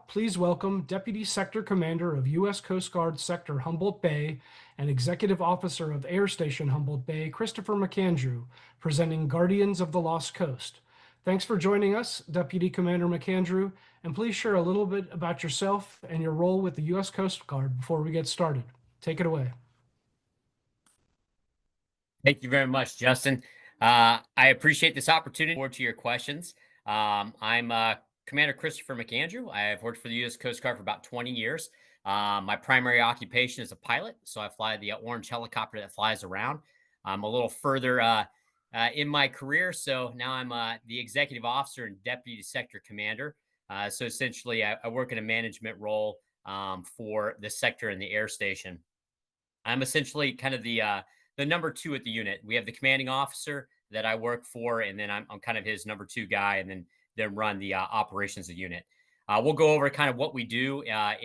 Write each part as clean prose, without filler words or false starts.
please welcome Deputy Sector Commander of U.S. Coast Guard Sector Humboldt Bay and Executive Officer of Air Station Humboldt Bay, Christopher McAndrew, presenting Guardians of the Lost Coast. Thanks for joining us, Deputy Commander McAndrew, and please share a little bit about yourself and your role with the U.S. Coast Guard before we get started. Take it away. Thank you very much, Justin. I appreciate this opportunity. Forward to your questions. I'm Commander Christopher McAndrew. I have worked for the U.S. Coast Guard for about 20 years. My primary occupation is a pilot, so I fly the orange helicopter that flies around. I'm a little further in my career, so now I'm the Executive Officer and Deputy Sector Commander. So essentially, I work in a management role for the sector and the air station. I'm essentially kind of the number two at the unit. We have the commanding officer that I work for, and then I'm kind of his number two guy, and then run the operations of the unit. We'll go over kind of what we do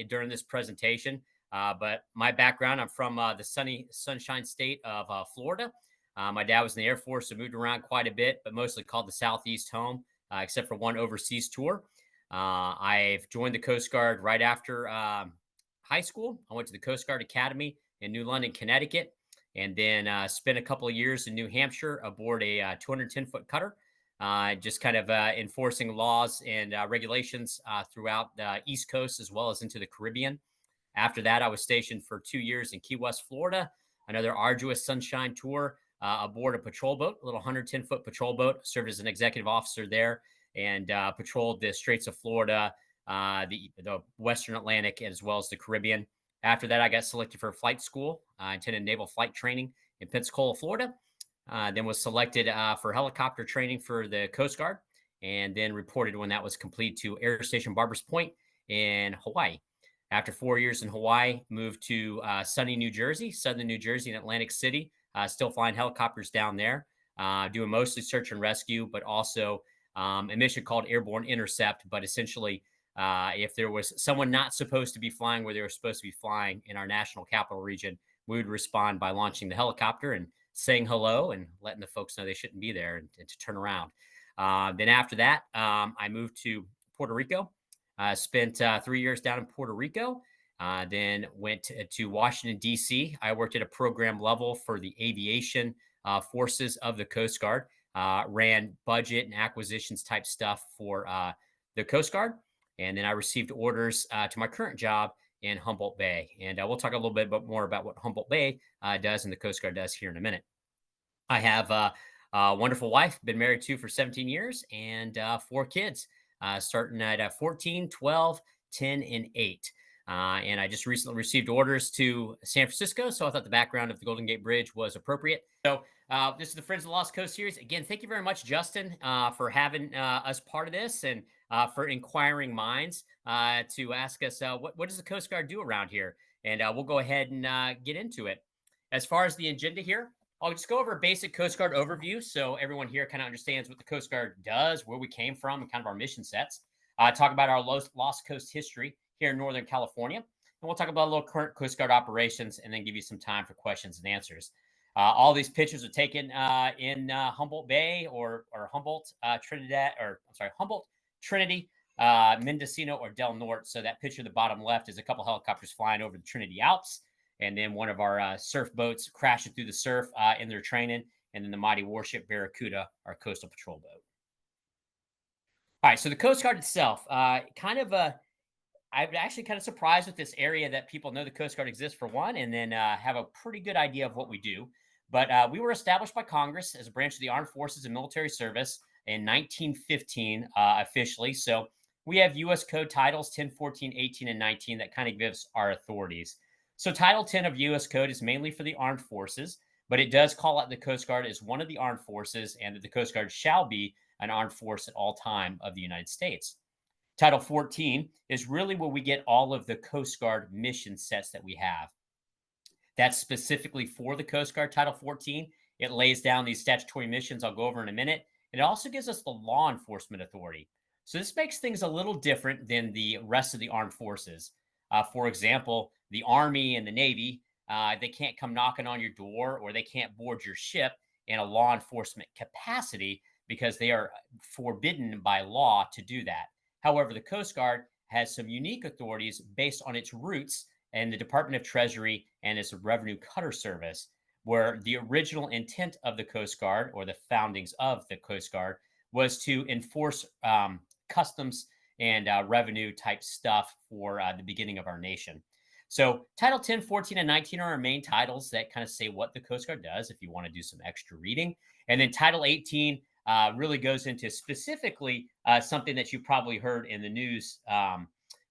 during this presentation. But my background, I'm from the sunshine state of Florida. My dad was in the Air Force, so moved around quite a bit, but mostly called the Southeast home, except for one overseas tour. I've joined the Coast Guard right after high school. I went to the Coast Guard Academy in New London, Connecticut, and then spent a couple of years in New Hampshire aboard a 210-foot cutter, just kind of enforcing laws and regulations throughout the East Coast as well as into the Caribbean. After that, I was stationed for 2 years in Key West, Florida, another arduous sunshine tour aboard a patrol boat, a little 110-foot patrol boat. Served as an executive officer there and patrolled the Straits of Florida, the Western Atlantic, as well as the Caribbean. After that, I got selected for flight school. I attended naval flight training in Pensacola, Florida. Then was selected for helicopter training for the Coast Guard, and then reported when that was complete to Air Station Barbers Point in Hawaii. After 4 years in Hawaii, moved to sunny New Jersey, southern New Jersey, and Atlantic City. Still flying helicopters down there, doing mostly search and rescue, but also a mission called Airborne Intercept. But essentially, if there was someone not supposed to be flying where they were supposed to be flying in our national capital region, we would respond by launching the helicopter and saying hello and letting the folks know they shouldn't be there and to turn around. Then after that, I moved to Puerto Rico. Spent 3 years down in Puerto Rico. Then went to Washington, D.C. I worked at a program level for the aviation forces of the Coast Guard. Ran budget and acquisitions type stuff for the Coast Guard. And then I received orders to my current job in Humboldt Bay. And we'll talk a little bit more about what Humboldt Bay does and the Coast Guard does here in a minute. I have a wonderful wife, been married to for 17 years, and 4 kids, starting at 14, 12, 10, and 8. And I just recently received orders to San Francisco, so I thought the background of the Golden Gate Bridge was appropriate. So this is the Friends of the Lost Coast series. Again, thank you very much, Justin, for having us part of this, and for inquiring minds to ask us what does the Coast Guard do around here? And we'll go ahead and get into it. As far as the agenda here, I'll just go over a basic Coast Guard overview so everyone here kind of understands what the Coast Guard does, where we came from, and kind of our mission sets. Talk about our Lost Coast history here in Northern California. And we'll talk about a little current Coast Guard operations and then give you some time for questions and answers. All these pictures are taken in Humboldt Bay or Humboldt, Humboldt, Trinity, Mendocino, or Del Norte. So that picture at the bottom left is a couple helicopters flying over the Trinity Alps, and then one of our surf boats crashing through the surf in their training, and then the mighty warship Barracuda, our coastal patrol boat. All right, so the Coast Guard itself, I'm actually kind of surprised with this area that people know the Coast Guard exists for one, and then have a pretty good idea of what we do. But we were established by Congress as a branch of the Armed Forces and Military Service in 1915 officially. So we have U.S. Code Titles 10, 14, 18, and 19 that kind of gives our authorities. So Title 10 of U.S. Code is mainly for the armed forces, but it does call out the Coast Guard as one of the armed forces, and that the Coast Guard shall be an armed force at all time of the United States. Title 14 is really where we get all of the Coast Guard mission sets that we have. That's specifically for the Coast Guard, Title 14. It lays down these statutory missions I'll go over in a minute. And it also gives us the law enforcement authority. So this makes things a little different than the rest of the armed forces. For example, the Army and the Navy, they can't come knocking on your door, or they can't board your ship in a law enforcement capacity because they are forbidden by law to do that. However, the Coast Guard has some unique authorities based on its roots in the Department of Treasury and its Revenue Cutter Service, where the original intent of the Coast Guard, or the foundings of the Coast Guard, was to enforce customs and revenue type stuff for the beginning of our nation. So Title 10, 14, and 19 are our main titles that kind of say what the Coast Guard does if you want to do some extra reading. And then Title 18 really goes into specifically something that you probably heard in the news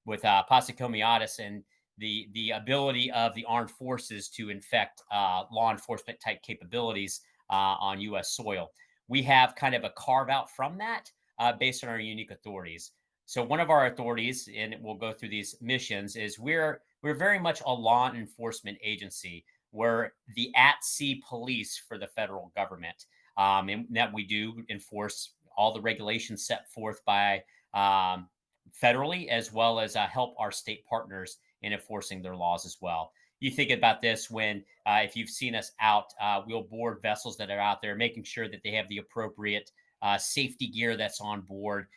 with Posse Comitatus and the ability of the armed forces to infect law enforcement type capabilities on U.S. soil. We have kind of a carve out from that based on our unique authorities. So one of our authorities, and we'll go through these missions, is we're very much a law enforcement agency. We're the at-sea police for the federal government, and that we do enforce all the regulations set forth by federally, as well as help our state partners in enforcing their laws as well. You think about this when, if you've seen us out, we'll board vessels that are out there, making sure that they have the appropriate safety gear that's on board,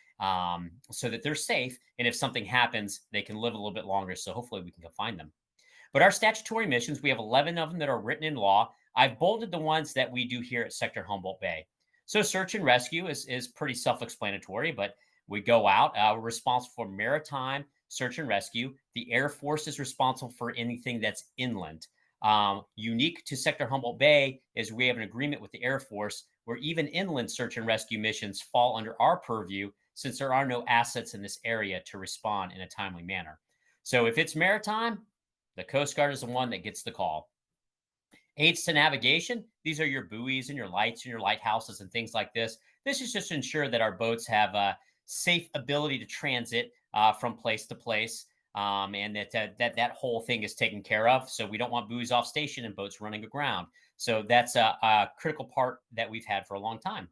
so that they're safe. And if something happens, they can live a little bit longer. So hopefully we can go find them. But our statutory missions, we have 11 of them that are written in law. I've bolded the ones that we do here at Sector Humboldt Bay. So search and rescue is pretty self-explanatory, but we go out. We're responsible for maritime search and rescue. The Air Force is responsible for anything that's inland. Unique to Sector Humboldt Bay is we have an agreement with the Air Force where even inland search and rescue missions fall under our purview, since there are no assets in this area to respond in a timely manner. So if it's maritime, the Coast Guard is the one that gets the call. Aids to navigation, these are your buoys and your lights and your lighthouses and things like this. This is just to ensure that our boats have a safe ability to transit from place to place, and that whole thing is taken care of. So we don't want buoys off station and boats running aground. So that's a critical part that we've had for a long time.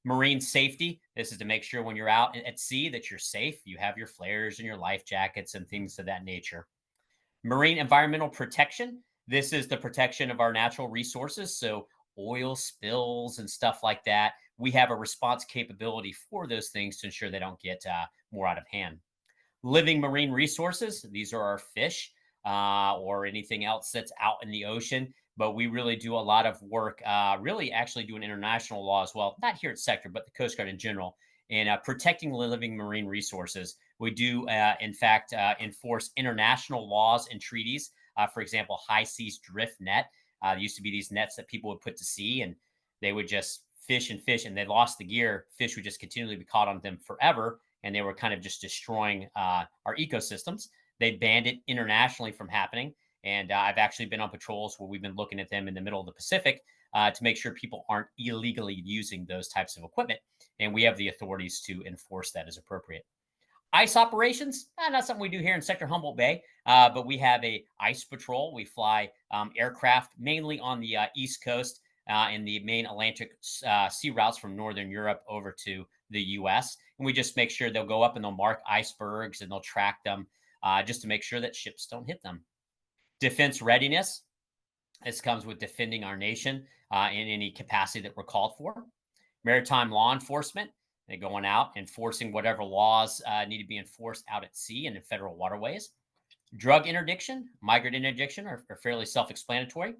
Marine safety, this is to make sure when you're out at sea that you're safe. You have your flares and your life jackets and things of that nature. Marine environmental protection, this is the protection of our natural resources. So oil spills and stuff like that. We have a response capability for those things to ensure they don't get more out of hand. Living marine resources, these are our fish or anything else that's out in the ocean. But we really do a lot of work, really actually doing international law as well, not here at Sector, but the Coast Guard in general, in protecting living marine resources. We do, in fact, enforce international laws and treaties. For example, high seas drift net. There used to be these nets that people would put to sea, and they would just fish and fish, and they lost the gear. Fish would just continually be caught on them forever, and they were kind of just destroying our ecosystems. They banned it internationally from happening. And I've actually been on patrols where we've been looking at them in the middle of the Pacific to make sure people aren't illegally using those types of equipment. And we have the authorities to enforce that as appropriate. Ice operations, not something we do here in Sector Humboldt Bay, but we have a ice patrol. We fly aircraft mainly on the East Coast and the main Atlantic sea routes from Northern Europe over to the U.S. And we just make sure they'll go up and they'll mark icebergs and they'll track them just to make sure that ships don't hit them. Defense readiness. This comes with defending our nation in any capacity that we're called for. Maritime law enforcement. They're going out enforcing whatever laws need to be enforced out at sea and in federal waterways. Drug interdiction, migrant interdiction are fairly self-explanatory.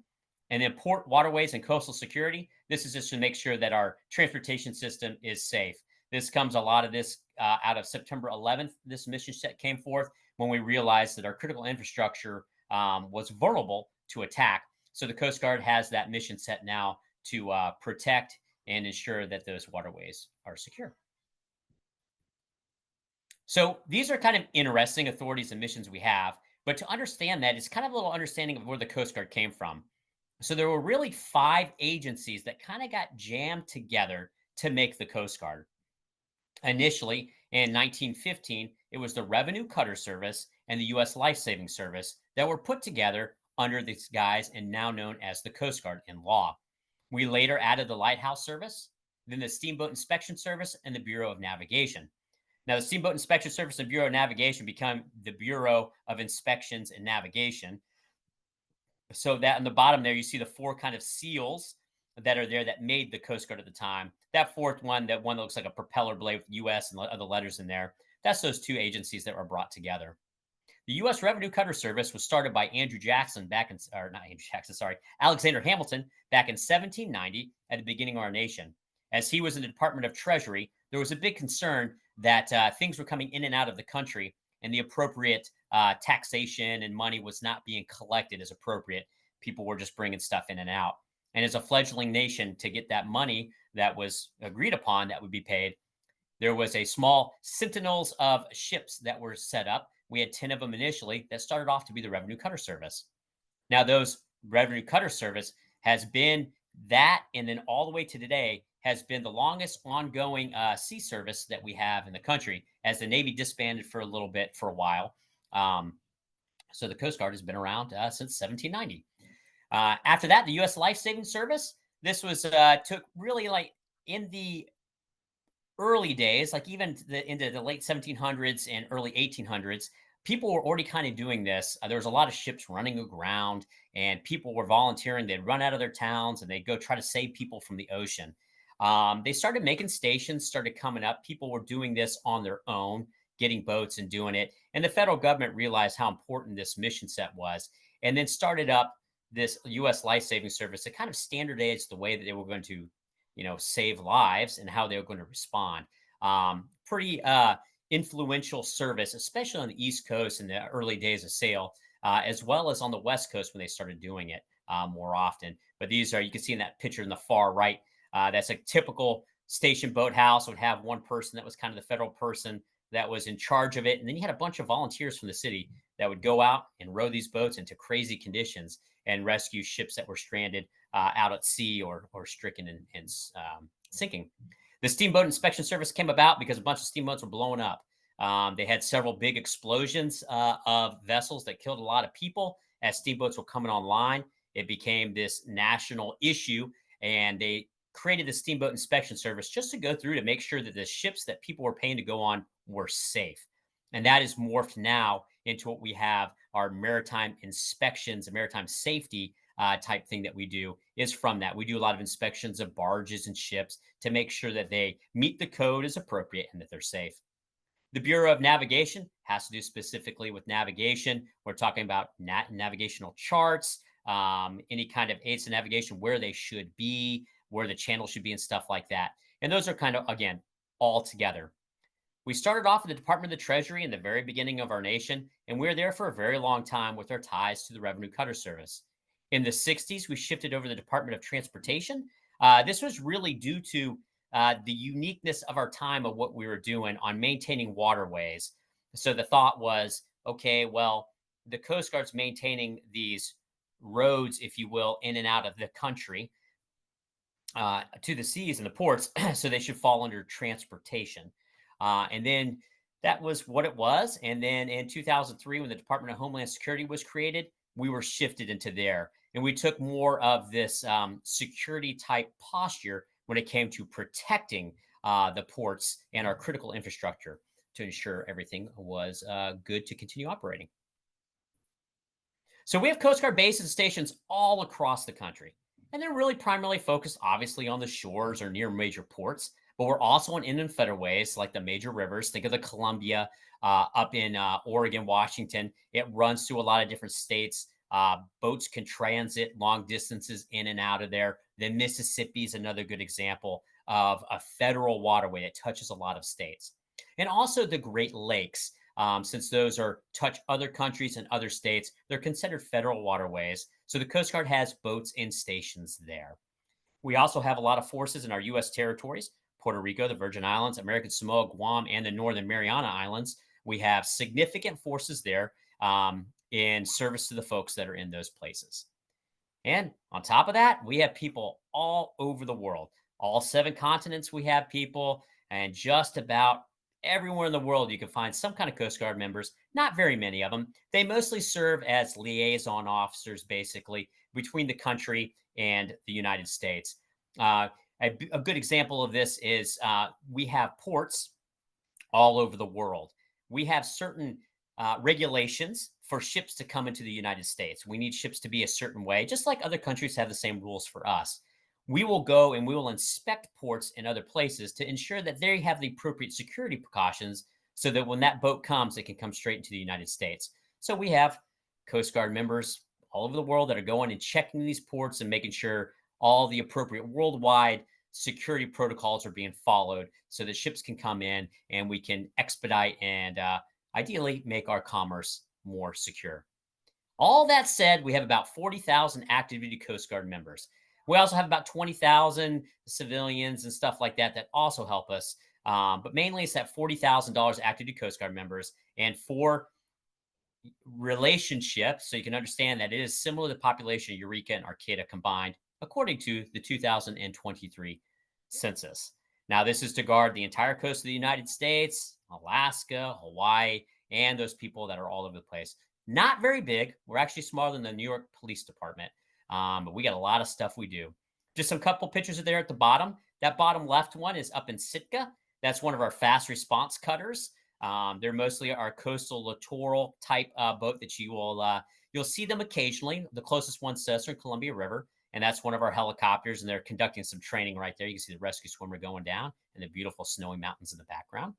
And then port, waterways, and coastal security. This is just to make sure that our transportation system is safe. This comes a lot of this out of September 11th. This mission set came forth when we realized that our critical infrastructure was vulnerable to attack. So the Coast Guard has that mission set now to protect and ensure that those waterways are secure. So these are kind of interesting authorities and missions we have, but to understand that, it's kind of a little understanding of where the Coast Guard came from. So there were really 5 agencies that kind of got jammed together to make the Coast Guard. Initially, in 1915, it was the Revenue Cutter Service and the U.S. Life Saving Service that were put together under these guise and now known as the Coast Guard in law. We later added the Lighthouse Service, then the Steamboat Inspection Service, and the Bureau of Navigation. Now, the Steamboat Inspection Service and Bureau of Navigation become the Bureau of Inspections and Navigation. So that on the bottom there, you see the 4 kind of seals that are there that made the Coast Guard at the time. That 4th one, that one that looks like a propeller blade with U.S. and other letters in there, That's those two agencies that were brought together. The U.S. Revenue Cutter Service was started by Andrew Jackson back in, or not Andrew Jackson, sorry, Alexander Hamilton back in 1790 at the beginning of our nation. As he was in the Department of Treasury, there was a big concern that things were coming in and out of the country and the appropriate taxation and money was not being collected as appropriate. People were just bringing stuff in and out. And as a fledgling nation, to get that money that was agreed upon that would be paid, there was a small sentinels of ships that were set up. We had 10 of them initially that started off to be the Revenue Cutter Service. Now, those Revenue Cutter Service has been that, and then all the way to today, has been the longest ongoing sea service that we have in the country, as the Navy disbanded for a little bit for a while. So the Coast Guard has been around since 1790. After that, the U.S. Life Saving Service. This was took really like in the early days, like even into the late 1700s and early 1800s, people were already kind of doing this. There was a lot of ships running aground and people were volunteering. They'd run out of their towns and they'd go try to save people from the ocean. They started making stations, started coming up. People were doing this on their own, getting boats and doing it. And the federal government realized how important this mission set was and then started up this U.S. Life Saving Service to kind of standardize the way that they were going to save lives and how they were going to respond. Pretty influential service, especially on the East Coast in the early days of sail, as well as on the West Coast when they started doing it more often. But these are, you can see in that picture in the far right, that's a typical station boathouse. Would have one person that was kind of the federal person that was in charge of it. And then you had a bunch of volunteers from the city that would go out and row these boats into crazy conditions and rescue ships that were stranded out at sea or stricken and sinking. The Steamboat Inspection Service came about because a bunch of steamboats were blowing up. They had several big explosions of vessels that killed a lot of people as steamboats were coming online. It became this national issue, and they created the Steamboat Inspection Service just to go through to make sure that the ships that people were paying to go on were safe. And that is morphed now into what we have, our maritime inspections and maritime safety type thing that we do is from that. We do a lot of inspections of barges and ships to make sure that they meet the code as appropriate and that they're safe. The Bureau of Navigation has to do specifically with navigation. We're talking about navigational charts, any kind of aids to navigation, where they should be, where the channel should be, and stuff like that. And those are kind of, again, all together. We started off in the Department of the Treasury in the very beginning of our nation, and we were there for a very long time with our ties to the Revenue Cutter Service. In the 60s, we shifted over to the Department of Transportation. This was really due to the uniqueness of our time of what we were doing on maintaining waterways. So the thought was, okay, well, the Coast Guard's maintaining these roads, if you will, in and out of the country to the seas and the ports, so they should fall under transportation. And then that was what it was. And then in 2003, when the Department of Homeland Security was created, we were shifted into there. And we took more of this security type posture when it came to protecting the ports and our critical infrastructure to ensure everything was good to continue operating. So we have Coast Guard bases and stations all across the country. And they're really primarily focused, obviously, on the shores or near major ports. But we're also on inland federways like the major rivers. Think of the Columbia up in Oregon, Washington. It runs through a lot of different states. Boats can transit long distances in and out of there. The Mississippi is another good example of a federal waterway that touches a lot of states. And also the Great Lakes, since those are touch other countries and other states, they're considered federal waterways. So the Coast Guard has boats and stations there. We also have a lot of forces in our U.S. territories: Puerto Rico, the Virgin Islands, American Samoa, Guam, and the Northern Mariana Islands. We have significant forces there in service to the folks that are in those places. And on top of that, we have people all over the world. All 7 continents, we have people, and just about everywhere in the world, you can find some kind of Coast Guard members. Not very many of them. They mostly serve as liaison officers, basically, between the country and the United States. A good example of this is we have ports all over the world. We have certain regulations for ships to come into the United States. We need ships to be a certain way, just like other countries have the same rules for us. We will go and we will inspect ports in other places to ensure that they have the appropriate security precautions so that when that boat comes, it can come straight into the United States. So we have Coast Guard members all over the world that are going and checking these ports and making sure all the appropriate worldwide security protocols are being followed so that ships can come in and we can expedite and ideally make our commerce more secure. All that said, we have about 40,000 active duty Coast Guard members. We also have about 20,000 civilians and stuff like that that also help us. But mainly it's that $40,000 active duty Coast Guard members. And for relationships, so you can understand that it is similar to the population of Eureka and Arcata combined, according to the 2023 census. Now, this is to guard the entire coast of the United States, Alaska, Hawaii, and those people that are all over the place. Not very big. We're actually smaller than the New York Police Department, but we got a lot of stuff we do. Just some couple pictures are there at the bottom. That bottom left one is up in Sitka. That's one of our fast response cutters. They're mostly our coastal littoral type boat that you'll see them occasionally. The closest one's Southern Columbia River, and that's one of our helicopters. And they're conducting some training right there. You can see the rescue swimmer going down and the beautiful snowy mountains in the background.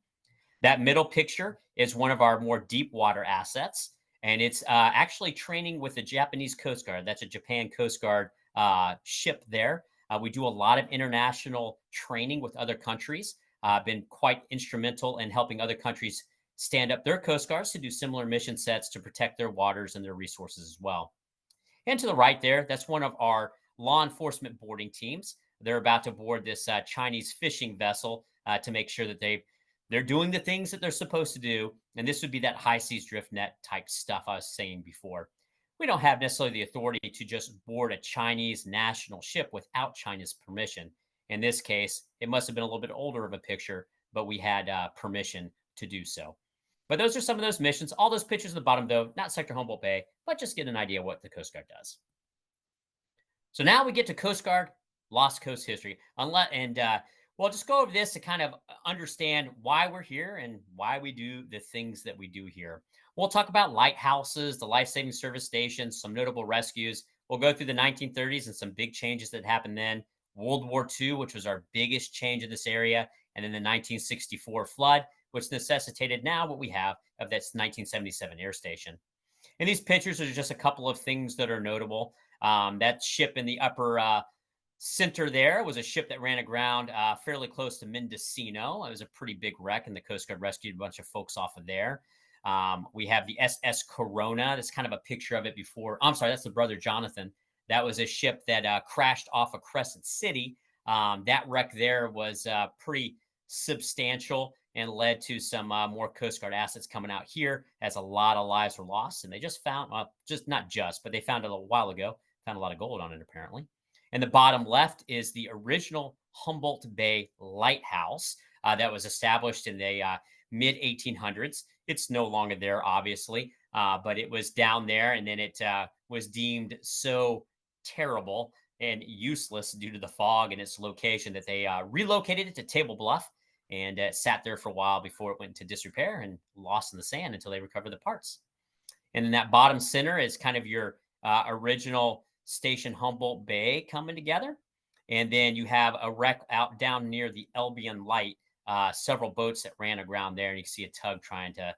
That middle picture is one of our more deep water assets, and it's actually training with the Japanese Coast Guard. That's a Japan Coast Guard ship there. We do a lot of international training with other countries. Been quite instrumental in helping other countries stand up their coast guards to do similar mission sets to protect their waters and their resources as well. And to the right there, that's one of our law enforcement boarding teams. They're about to board this Chinese fishing vessel to make sure that they're doing the things that they're supposed to do. And this would be that high seas drift net type stuff I was saying before. We don't have necessarily the authority to just board a Chinese national ship without China's permission. In this case, it must have been a little bit older of a picture, but we had permission to do so. But those are some of those missions. All those pictures at the bottom, though, not Sector Humboldt Bay, but just get an idea what the Coast Guard does. So now we get to Coast Guard Lost Coast history. We'll just go over this to kind of understand why we're here and why we do the things that we do here. We'll talk about lighthouses, the life-saving service stations, some notable rescues. We'll go through the 1930s and some big changes that happened then. World War II, which was our biggest change in this area, and then the 1964 flood, which necessitated now what we have of that 1977 air station. And these pictures are just a couple of things that are notable. That ship in the upper center there was a ship that ran aground fairly close to Mendocino. It was a pretty big wreck, and the Coast Guard rescued a bunch of folks off of there. We have the SS Corona. That's kind of a picture of it before. I'm sorry, that's the Brother Jonathan. That was a ship that crashed off of Crescent City. That wreck there was pretty substantial and led to some more Coast Guard assets coming out here as a lot of lives were lost. And they just found, but they found it a while ago, found a lot of gold on it apparently. And the bottom left is the original Humboldt Bay Lighthouse that was established in the mid 1800s. It's no longer there, obviously, but it was down there, and then it was deemed so terrible and useless due to the fog and its location that they relocated it to Table Bluff, and it sat there for a while before it went into disrepair and lost in the sand until they recovered the parts. And then that bottom center is kind of your original station Humboldt Bay coming together. And then you have a wreck out down near the Albion Light, several boats that ran aground there, and you can see a tug trying to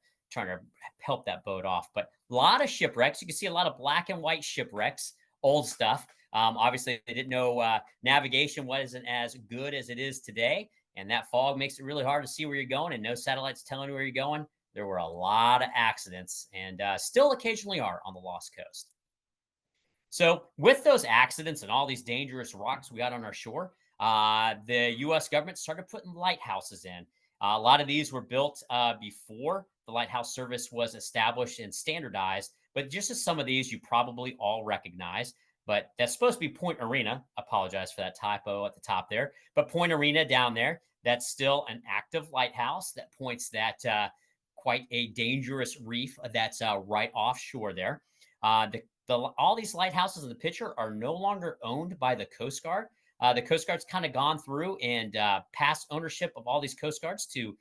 help that boat off. But a lot of shipwrecks. You can see a lot of black and white shipwrecks, old stuff. Obviously, they didn't know navigation wasn't as good as it is today, and that fog makes it really hard to see where you're going, and no satellites telling you where you're going. There were a lot of accidents, and still occasionally are on the Lost Coast. So with those accidents and all these dangerous rocks we got on our shore, the U.S. government started putting lighthouses in. A lot of these were built before the lighthouse service was established and standardized, but just as some of these you probably all recognize. But that's supposed to be Point Arena. Apologize for that typo at the top there. But Point Arena down there, that's still an active lighthouse that points that quite a dangerous reef that's right offshore there. All these lighthouses in the picture are no longer owned by the Coast Guard. The Coast Guard's kind of gone through and passed ownership of all these Coast Guards to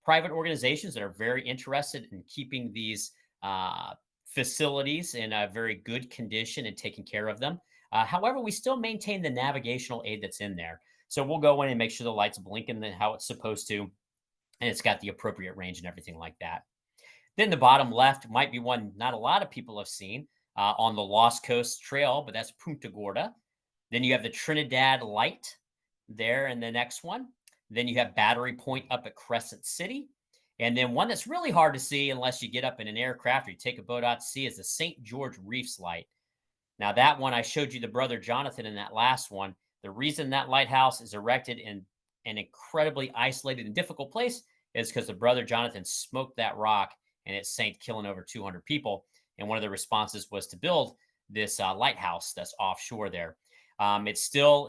private organizations that are very interested in keeping these facilities in a very good condition and taking care of them. However, we still maintain the navigational aid that's in there. So we'll go in and make sure the light's blinking how it's supposed to. and it's got the appropriate range and everything like that. Then the bottom left might be one not a lot of people have seen on the Lost Coast Trail, but that's Punta Gorda. Then you have the Trinidad Light there in the next one. Then you have Battery Point up at Crescent City. And then one that's really hard to see unless you get up in an aircraft or you take a boat out to sea is the St. George Reefs Light. Now, that one, I showed you the Brother Jonathan in that last one. The reason that lighthouse is erected in an incredibly isolated and difficult place is because the Brother Jonathan smoked that rock and it sank, killing over 200 people. And one of the responses was to build this lighthouse that's offshore there. It still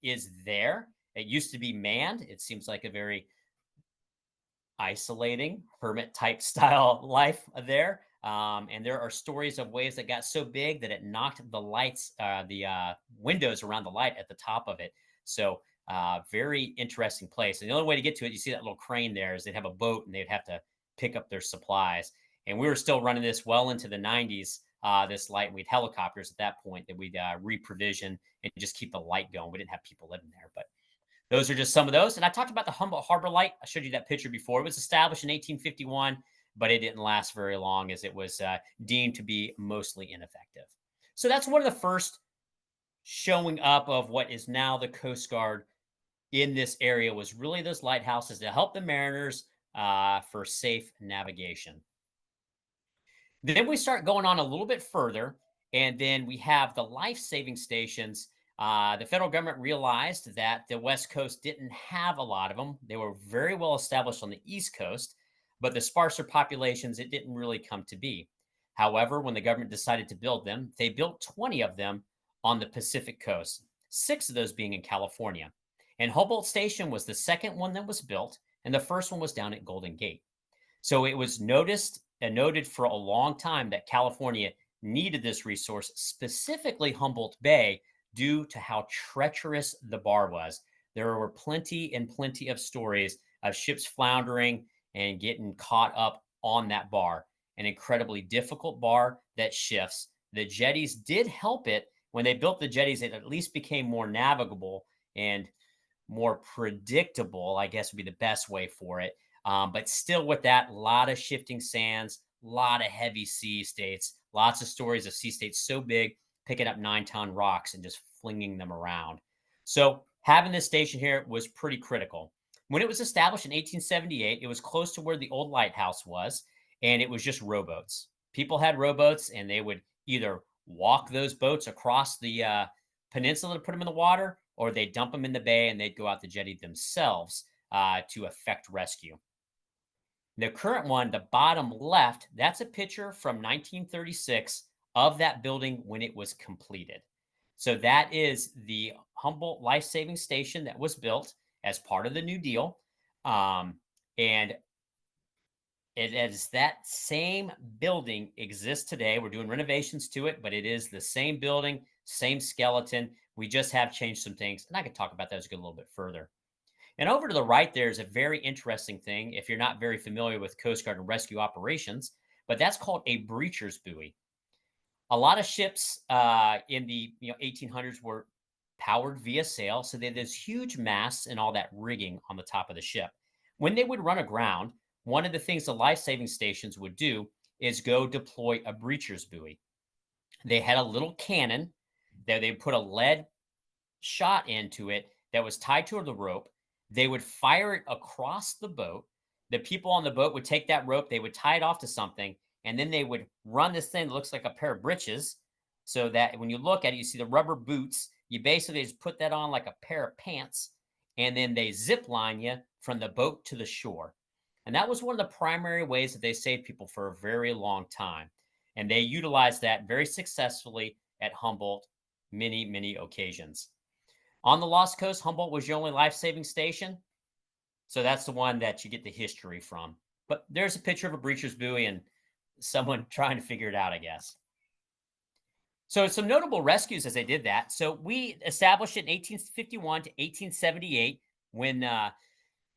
is there. It used to be manned. It seems like a very isolating hermit type style life there. And there are stories of waves that got so big that it knocked the lights, the windows around the light at the top of it. So very interesting place. And the only way to get to it, you see that little crane there, is they'd have a boat and they'd have to pick up their supplies. And we were still running this well into the 90s, this light. And we had helicopters at that point that we'd reprovision and just keep the light going. We didn't have people living there, but those are just some of those. And I talked about the Humboldt Harbor Light. I showed you that picture before. It was established in 1851, but it didn't last very long as it was deemed to be mostly ineffective. So that's one of the first showing up of what is now the Coast Guard in this area, was really those lighthouses to help the mariners for safe navigation. Then we start going on a little bit further, and then we have the life-saving stations. The federal government realized that the West Coast didn't have a lot of them. They were very well established on the East Coast, but the sparser populations, it didn't really come to be. However, when the government decided to build them, they built 20 of them on the Pacific coast, 6 of those being in California. And Humboldt Station was the second one that was built, and the first one was down at Golden Gate. So it was noticed and noted for a long time that California needed this resource, specifically Humboldt Bay, due to how treacherous the bar was. There were plenty and plenty of stories of ships floundering and getting caught up on that bar. An incredibly difficult bar that shifts. The jetties did help it. When they built the jetties, it at least became more navigable and more predictable, I guess would be the best way for it. But still with that, a lot of shifting sands, a lot of heavy sea states, lots of stories of sea states so big, picking up 9-ton rocks and just flinging them around. So having this station here was pretty critical. When it was established in 1878, it was close to where the old lighthouse was, and it was just rowboats. People had rowboats, and they would either walk those boats across the peninsula to put them in the water, or they'd dump them in the bay and they'd go out the jetty themselves to effect rescue. The current one, the bottom left, that's a picture from 1936 of that building when it was completed. So that is the Humboldt Life Saving Station that was built as part of the New Deal. And it is that same building exists today. We're doing renovations to it, but it is the same building, same skeleton. We just have changed some things, and I could talk about that as we go a little bit further. And over to the right, there's a very interesting thing if you're not very familiar with Coast Guard and rescue operations, but that's called a breacher's buoy. A lot of ships in the 1800s were powered via sail, so they had those huge masts and all that rigging on the top of the ship. When they would run aground, one of the things the life-saving stations would do is go deploy a breacher's buoy. They had a little cannon that they put a lead shot into it that was tied to the rope. They would fire it across the boat. The people on the boat would take that rope, they would tie it off to something, and then they would run this thing that looks like a pair of breeches, so that when you look at it, you see the rubber boots. You basically just put that on like a pair of pants, and then they zip line you from the boat to the shore. And that was one of the primary ways that they saved people for a very long time. And they utilized that very successfully at Humboldt many, many occasions. On the Lost Coast, Humboldt was your only life-saving station. So that's the one that you get the history from. But there's a picture of a breacher's buoy and someone trying to figure it out, I guess. So some notable rescues as they did that. So we established it in 1851 to 1878 when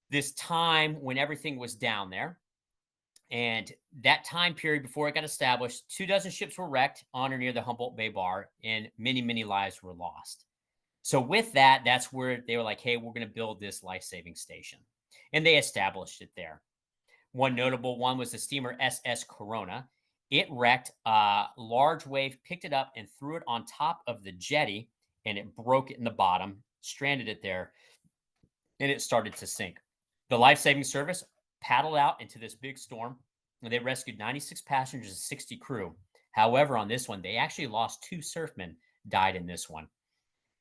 this time when everything was down there. And that time period before it got established, 24 ships were wrecked on or near the Humboldt Bay Bar, and many, many lives were lost. So with that, that's where they were like, hey, we're going to build this life-saving station. and they established it there. One notable one was the steamer SS Corona. It wrecked. A large wave picked it up and threw it on top of the jetty, and it broke it in the bottom, stranded it there, and it started to sink. The life saving service paddled out into this big storm, and they rescued 96 passengers and 60 crew. However, on this one, they actually lost 2 surfmen, died in this one.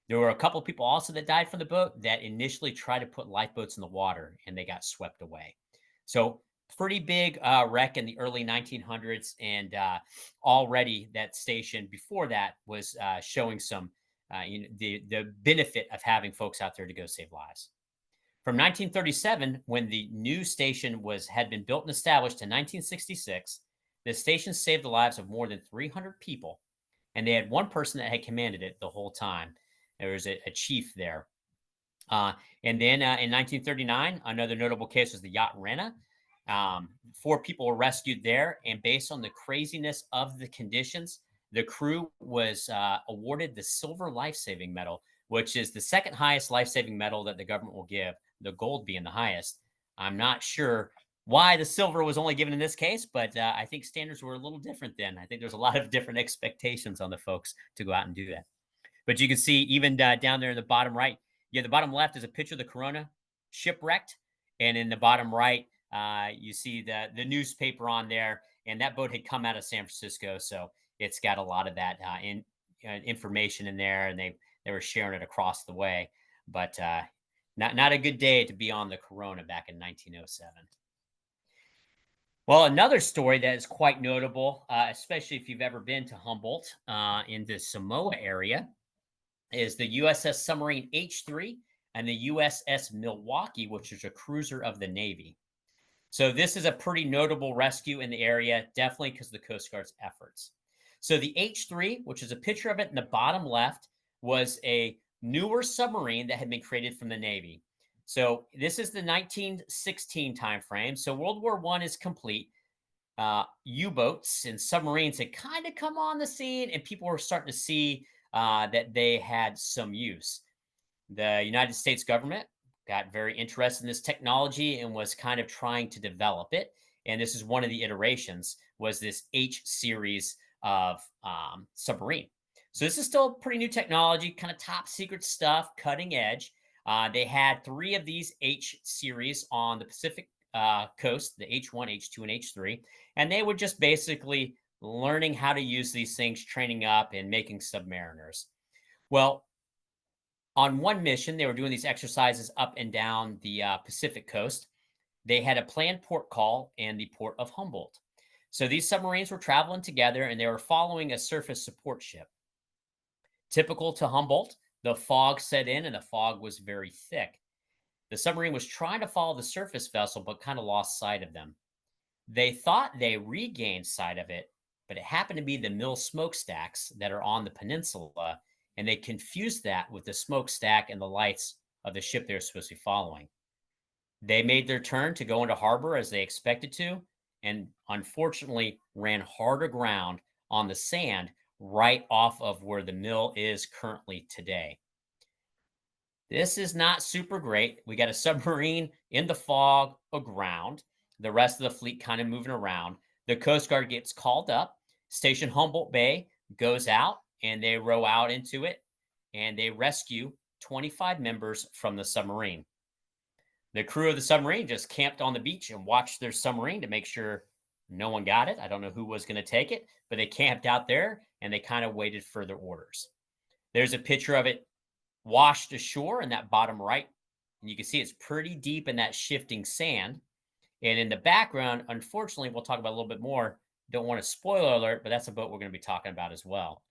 There were a couple of people also that died from the boat that initially tried to put lifeboats in the water, and they got swept away. So, pretty big wreck in the early 1900s, and already that station before that was showing some the benefit of having folks out there to go save lives. From 1937, when the new station had been built and established, to 1966, the station saved the lives of more than 300 people, and they had one person that had commanded it the whole time. There was a chief there. And then in 1939, another notable case was the yacht Rena. 4 people were rescued there, and based on the craziness of the conditions, the crew was awarded the Silver Life-Saving Medal, which is the second highest life-saving medal that the government will give, the gold being the highest. I'm not sure why the silver was only given in this case, but I think standards were a little different then. I think there's a lot of different expectations on the folks to go out and do that. But you can see even down there in the bottom right, the bottom left is a picture of the Corona shipwrecked, and in the bottom right, you see the newspaper on there, and that boat had come out of San Francisco, so it's got a lot of that information in there, and they were sharing it across the way. But not a good day to be on the Corona back in 1907. Well, another story that is quite notable, especially if you've ever been to Humboldt in the Samoa area, is the USS Submarine H3 and the USS Milwaukee, which is a cruiser of the Navy. So this is a pretty notable rescue in the area, definitely because of the Coast Guard's efforts. So the H3, which is a picture of it in the bottom left, was a newer submarine that had been created from the Navy. So this is the 1916 timeframe. So World War I is complete. U-boats and submarines had kind of come on the scene, and people were starting to see that they had some use. The United States government got very interested in this technology and was kind of trying to develop it. And this is one of the iterations, was this H series of submarine. So this is still pretty new technology, kind of top secret stuff, cutting edge. They had 3 of these H series on the Pacific coast, the H1, H2, and H3. And they were just basically learning how to use these things, training up, and making submariners. Well, on one mission, they were doing these exercises up and down the Pacific coast. They had a planned port call in the port of Humboldt. So these submarines were traveling together, and they were following a surface support ship. Typical to Humboldt, the fog set in, and the fog was very thick. The submarine was trying to follow the surface vessel, but kind of lost sight of them. They thought they regained sight of it, but it happened to be the mill smokestacks that are on the peninsula, and they confused that with the smokestack and the lights of the ship they were supposed to be following. They made their turn to go into harbor as they expected to, and unfortunately ran hard aground on the sand right off of where the mill is currently today. This is not super great. We got a submarine in the fog aground, the rest of the fleet kind of moving around. The Coast Guard gets called up. Station Humboldt Bay goes out, and they row out into it, and they rescue 25 members from the submarine. The crew of the submarine just camped on the beach and watched their submarine to make sure no one got it. I don't know who was going to take it, but they camped out there, and they kind of waited further orders. There's a picture of it washed ashore in that bottom right, and you can see it's pretty deep in that shifting sand. And in the background, unfortunately, we'll talk about a little bit more. Don't want to spoiler alert, but that's a boat we're going to be talking about as well.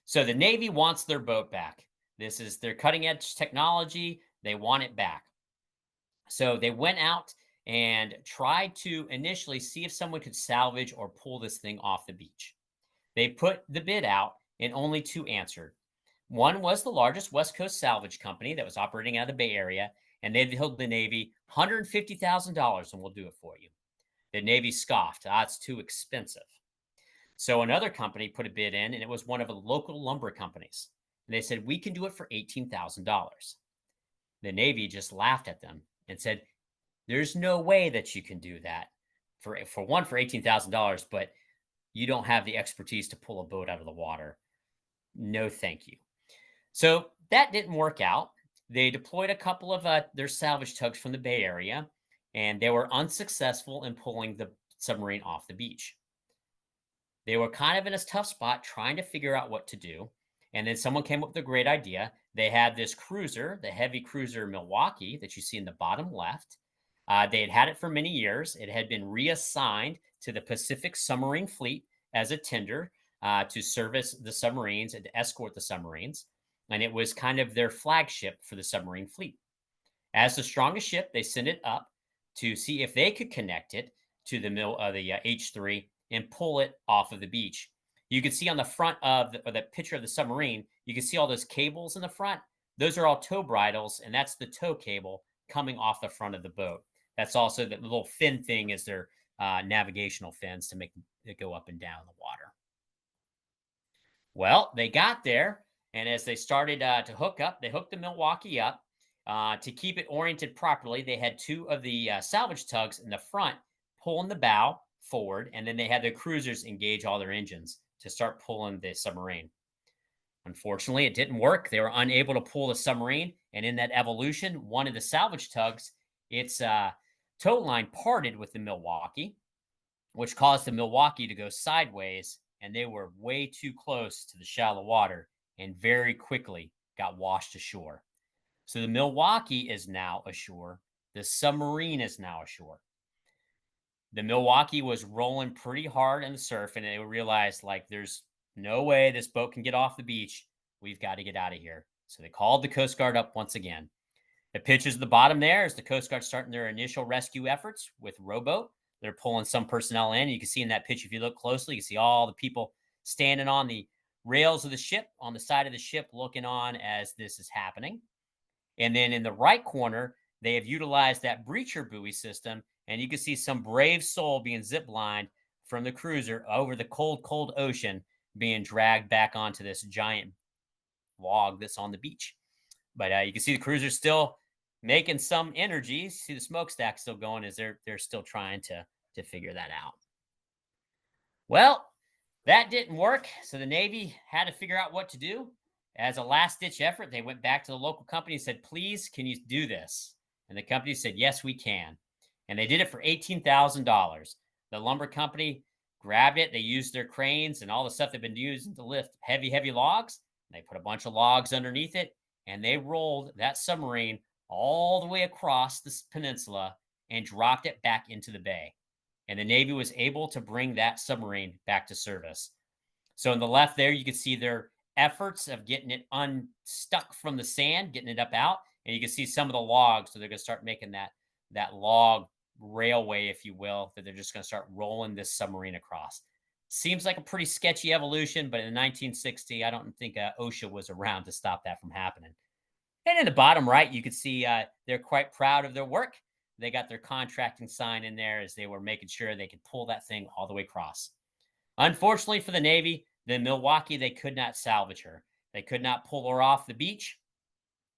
So the Navy wants their boat back. This is their cutting edge technology. They want it back. So they went out and tried to initially see if someone could salvage or pull this thing off the beach. They put the bid out, and only 2 answered. One was the largest West Coast salvage company that was operating out of the Bay Area, and they told the Navy $150,000 and we'll do it for you. The Navy scoffed. It's too expensive. So another company put a bid in, and it was one of the local lumber companies. And they said, we can do it for $18,000. The Navy just laughed at them. and said, there's no way that you can do that for $18,000, but you don't have the expertise to pull a boat out of the water. No, thank you. So that didn't work out. They deployed a couple of their salvage tugs from the Bay Area, and they were unsuccessful in pulling the submarine off the beach. They were kind of in a tough spot trying to figure out what to do. And then someone came up with a great idea. They had this cruiser, the heavy cruiser Milwaukee that you see in the bottom left. They had had it for many years. It had been reassigned to the Pacific Submarine Fleet as a tender to service the submarines and to escort the submarines. And it was kind of their flagship for the submarine fleet. As the strongest ship, they sent it up to see if they could connect it to the H3 and pull it off of the beach. You can see on the front of the picture of the submarine, you can see all those cables in the front. Those are all tow bridles, and that's the tow cable coming off the front of the boat. That's also the little fin thing is their navigational fins to make it go up and down the water. Well, they got there, and as they started to hook up, they hooked the Milwaukee up. To keep it oriented properly, they had two of the salvage tugs in the front pulling the bow forward, and then they had the cruisers engage all their engines to start pulling the submarine. Unfortunately, it didn't work. They were unable to pull the submarine, and in that evolution, one of the salvage tugs, its tow line parted with the Milwaukee, which caused the Milwaukee to go sideways, and they were way too close to the shallow water and very quickly got washed ashore. So the Milwaukee is now ashore. The submarine is now ashore. The Milwaukee was rolling pretty hard in the surf, and they realized, like, there's no way this boat can get off the beach. We've got to get out of here. So they called the Coast Guard up once again. The pictures at the bottom there is the Coast Guard starting their initial rescue efforts with rowboat. They're pulling some personnel in. You can see in that picture, if you look closely, you can see all the people standing on the rails of the ship, on the side of the ship, looking on as this is happening. And then in the right corner, they have utilized that breacher buoy system, and you can see some brave soul being ziplined from the cruiser over the cold, cold ocean, being dragged back onto this giant log that's on the beach. But you can see the cruiser still making some energy. See the smokestack still going as they're still trying to figure that out. Well, that didn't work, so the Navy had to figure out what to do. As a last-ditch effort, they went back to the local company and said, please, can you do this? And the company said, yes, we can. And they did it for $18,000. The lumber company grabbed it. They used their cranes and all the stuff they've been using to lift heavy, heavy logs. They put a bunch of logs underneath it, and they rolled that submarine all the way across this peninsula and dropped it back into the bay. And the Navy was able to bring that submarine back to service. So on the left there, you can see their efforts of getting it unstuck from the sand, getting it up out. And you can see some of the logs. So they're going to start making that log railway, if you will, that they're just going to start rolling this submarine across. Seems like a pretty sketchy evolution, but in 1960, I don't think OSHA was around to stop that from happening. And in the bottom right, you can see they're quite proud of their work. They got their contracting sign in there as they were making sure they could pull that thing all the way across. Unfortunately for the Navy, the Milwaukee, they could not salvage her. They could not pull her off the beach.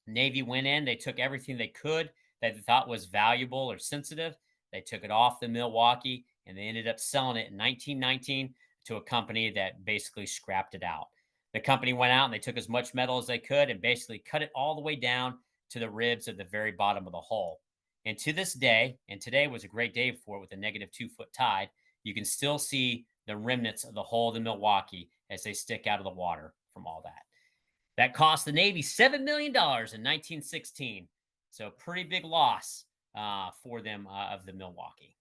Navy went in. They took everything they could that they thought was valuable or sensitive. They took it off the Milwaukee, and they ended up selling it in 1919 to a company that basically scrapped it out. The company went out and they took as much metal as they could and basically cut it all the way down to the ribs at the very bottom of the hull. And to this day, and today was a great day for it with a negative 2-foot tide, you can still see the remnants of the hull of the Milwaukee as they stick out of the water from all that. That cost the Navy $7 million in 1916. So pretty big loss for them of the Milwaukee.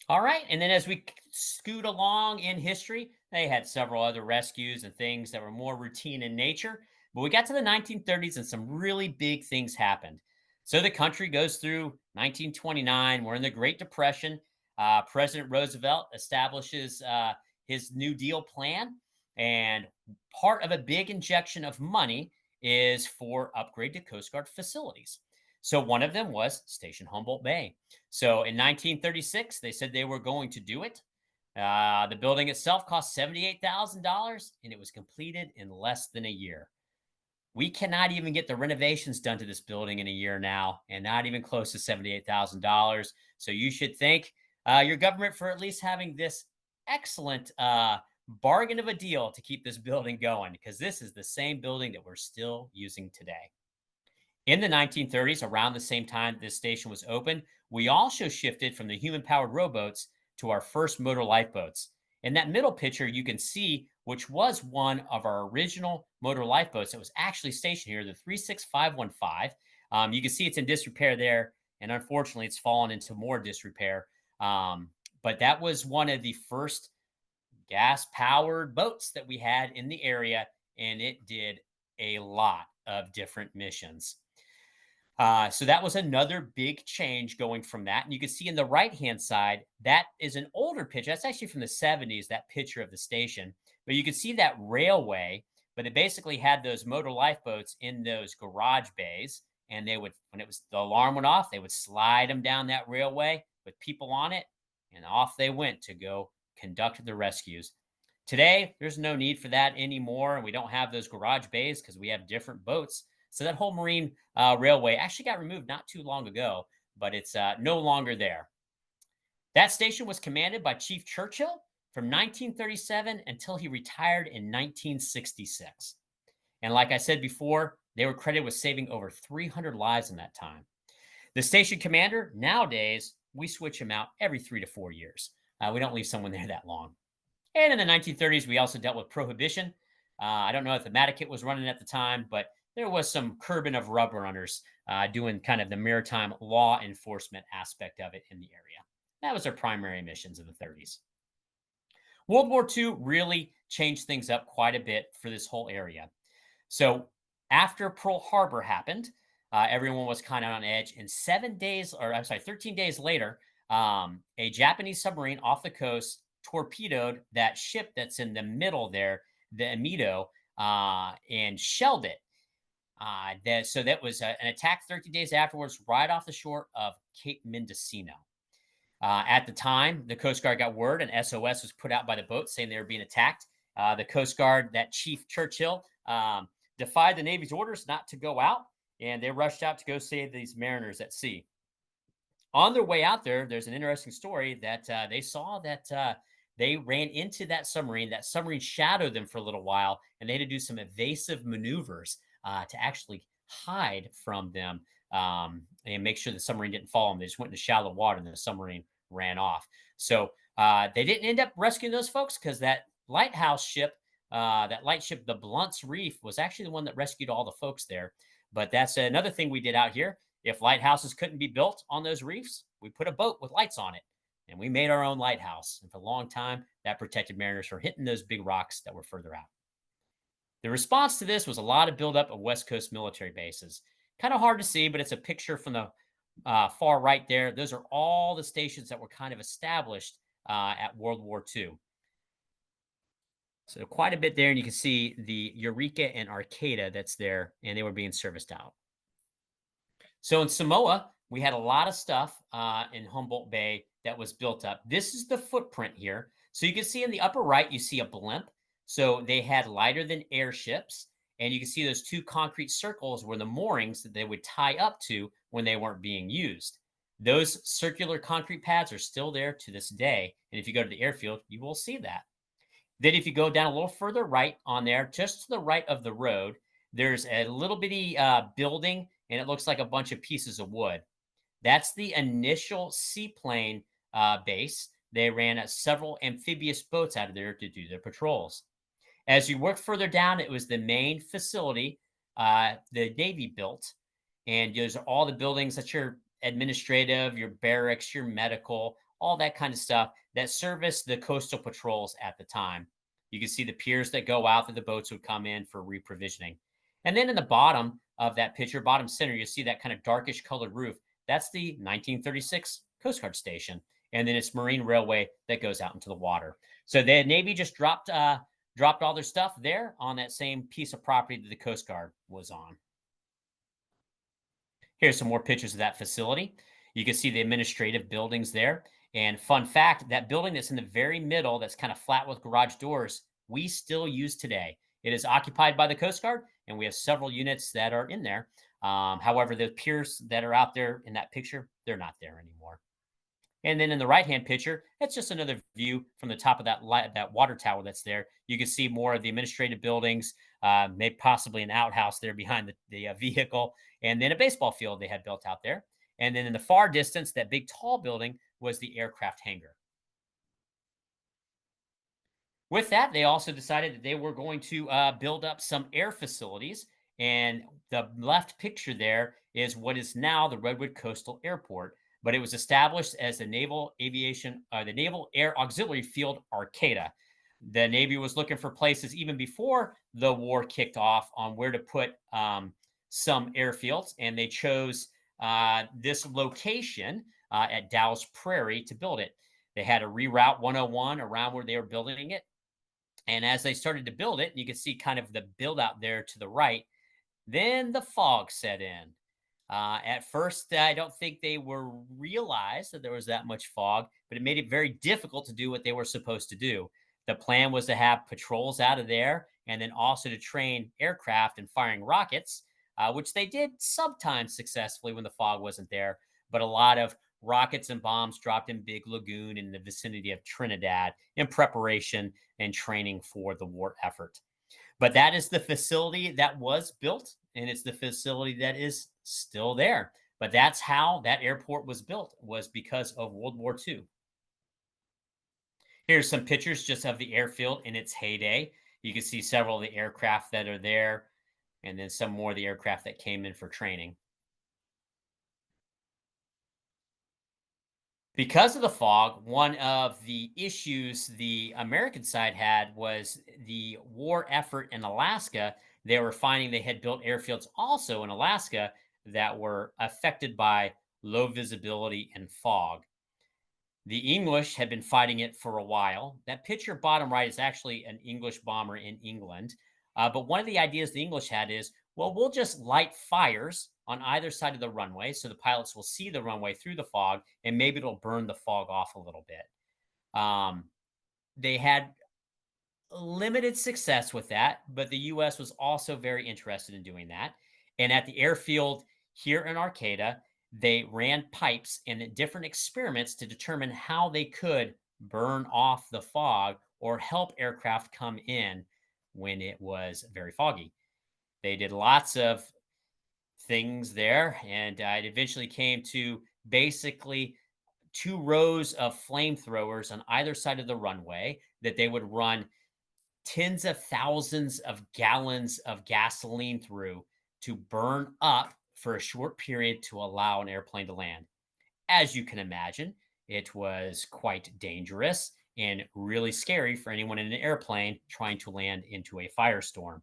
All right. And then as we scoot along in history, they had several other rescues and things that were more routine in nature. But we got to the 1930s and some really big things happened. So the country goes through 1929. We're in the Great Depression. President Roosevelt establishes his New Deal plan. And part of a big injection of money is for upgrade to Coast Guard facilities. So one of them was Station Humboldt Bay. So in 1936, they said they were going to do it. The building itself cost $78,000, and it was completed in less than a year. We cannot even get the renovations done to this building in a year now, and not even close to $78,000. So you should thank your government for at least having this excellent bargain of a deal to keep this building going, because this is the same building that we're still using today. In the 1930s, around the same time this station was opened, we also shifted from the human powered rowboats to our first motor lifeboats. In that middle picture, you can see which was one of our original motor lifeboats that was actually stationed here, the 36515. You can see it's in disrepair there, and unfortunately, it's fallen into more disrepair. But that was one of the first gas powered boats that we had in the area, and it did a lot of different missions. So that was another big change going from that. And you can see in the right hand side, that is an older picture. That's actually from the 70s, that picture of the station. But you can see that railway, but it basically had those motor lifeboats in those garage bays. And they would, when it was the alarm went off, they would slide them down that railway with people on it. And off they went to go conduct the rescues. Today, there's no need for that anymore. And we don't have those garage bays because we have different boats. So that whole marine railway actually got removed not too long ago, but it's no longer there. That station was commanded by Chief Churchill from 1937 until he retired in 1966. And like I said before, they were credited with saving over 300 lives in that time. The station commander, nowadays, we switch him out every 3 to 4 years. We don't leave someone there that long. And in the 1930s, we also dealt with prohibition. I don't know if the Mataket was running at the time, but there was some curbing of rubber runners doing kind of the maritime law enforcement aspect of it in the area. That was their primary missions in the 30s. World War II really changed things up quite a bit for this whole area. So after Pearl Harbor happened, everyone was kind of on edge. And 13 days later, a Japanese submarine off the coast torpedoed that ship that's in the middle there, the Amido, and shelled it. So that was an attack 30 days afterwards, right off the shore of Cape Mendocino. At the time, the Coast Guard got word, and SOS was put out by the boat saying they were being attacked. The Coast Guard, that Chief Churchill, defied the Navy's orders not to go out, and they rushed out to go save these mariners at sea. On their way out there, there's an interesting story that they saw that they ran into that submarine. That submarine shadowed them for a little while, and they had to do some evasive maneuvers to actually hide from them and make sure the submarine didn't follow them. They just went into shallow water, and the submarine ran off. So they didn't end up rescuing those folks because that lighthouse ship, that light ship, the Blunt's Reef, was actually the one that rescued all the folks there. But that's another thing we did out here. If lighthouses couldn't be built on those reefs, we put a boat with lights on it, and we made our own lighthouse. And for a long time, that protected mariners from hitting those big rocks that were further out. The response to this was a lot of buildup of West Coast military bases. Kind of hard to see, but it's a picture from the far right there. Those are all the stations that were kind of established at World War II. So quite a bit there, and you can see the Eureka and Arcata that's there, and they were being serviced out. So in Samoa, we had a lot of stuff in Humboldt Bay that was built up. This is the footprint here. So you can see in the upper right, you see a blimp. So they had lighter than airships. And you can see those two concrete circles were the moorings that they would tie up to when they weren't being used. Those circular concrete pads are still there to this day. And if you go to the airfield, you will see that. Then if you go down a little further right on there, just to the right of the road, there's a little bitty building, and it looks like a bunch of pieces of wood. That's the initial seaplane base. They ran several amphibious boats out of there to do their patrols. As you work further down, it was the main facility the Navy built. And those are all the buildings that your administrative, your barracks, your medical, all that kind of stuff that service the coastal patrols at the time. You can see the piers that go out that the boats would come in for reprovisioning. And then in the bottom of that picture, bottom center, you see that kind of darkish colored roof. That's the 1936 Coast Guard station. And then it's Marine Railway that goes out into the water. So the Navy just dropped all their stuff there on that same piece of property that the Coast Guard was on. Here's some more pictures of that facility. You can see the administrative buildings there. And fun fact, that building that's in the very middle, that's kind of flat with garage doors, we still use today. It is occupied by the Coast Guard, and we have several units that are in there. However, the piers that are out there in that picture, they're not there anymore. And then in the right-hand picture, that's just another view from the top of that water tower that's there. You can see more of the administrative buildings, maybe possibly an outhouse there behind the vehicle, and then a baseball field they had built out there. And then in the far distance, that big tall building was the aircraft hangar. With that, they also decided that they were going to build up some air facilities. And the left picture there is what is now the Redwood Coastal Airport, but it was established as the the Naval Air Auxiliary Field Arcata. The Navy was looking for places even before the war kicked off on where to put some airfields, and they chose this location at Dow's Prairie to build it. They had to reroute 101 around where they were building it. And as they started to build it, you can see kind of the build out there to the right. Then the fog set in. At first, I don't think they were realized that there was that much fog, but it made it very difficult to do what they were supposed to do. The plan was to have patrols out of there and then also to train aircraft in firing rockets, which they did sometimes successfully when the fog wasn't there. But a lot of rockets and bombs dropped in Big Lagoon in the vicinity of Trinidad in preparation and training for the war effort. But that is the facility that was built, and it's the facility that is still there. But that's how that airport was built, was because of World War II. Here's some pictures just of the airfield in its heyday. You can see several of the aircraft that are there, and then some more of the aircraft that came in for training. Because of the fog, one of the issues the American side had was the war effort in Alaska. They were finding they had built airfields also in Alaska that were affected by low visibility and fog. The English had been fighting it for a while. That picture bottom right is actually an English bomber in England. But one of the ideas the English had is, well, we'll just light fires on either side of the runway so the pilots will see the runway through the fog and maybe it'll burn the fog off a little bit. They had limited success with that, but the US was also very interested in doing that. And at the airfield here in Arcata, they ran pipes and different experiments to determine how they could burn off the fog or help aircraft come in when it was very foggy. They did lots of things there, and it eventually came to basically 2 rows of flamethrowers on either side of the runway that they would run tens of thousands of gallons of gasoline through to burn up for a short period to allow an airplane to land. As you can imagine, it was quite dangerous and really scary for anyone in an airplane trying to land into a firestorm.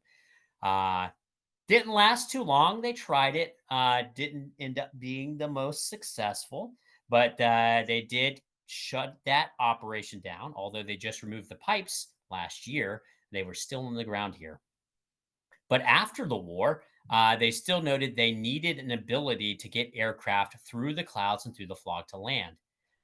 Didn't last too long. They tried it, didn't end up being the most successful, but they did shut that operation down. Although they just removed the pipes last year, they were still on the ground here. But after the war, they still noted they needed an ability to get aircraft through the clouds and through the fog to land.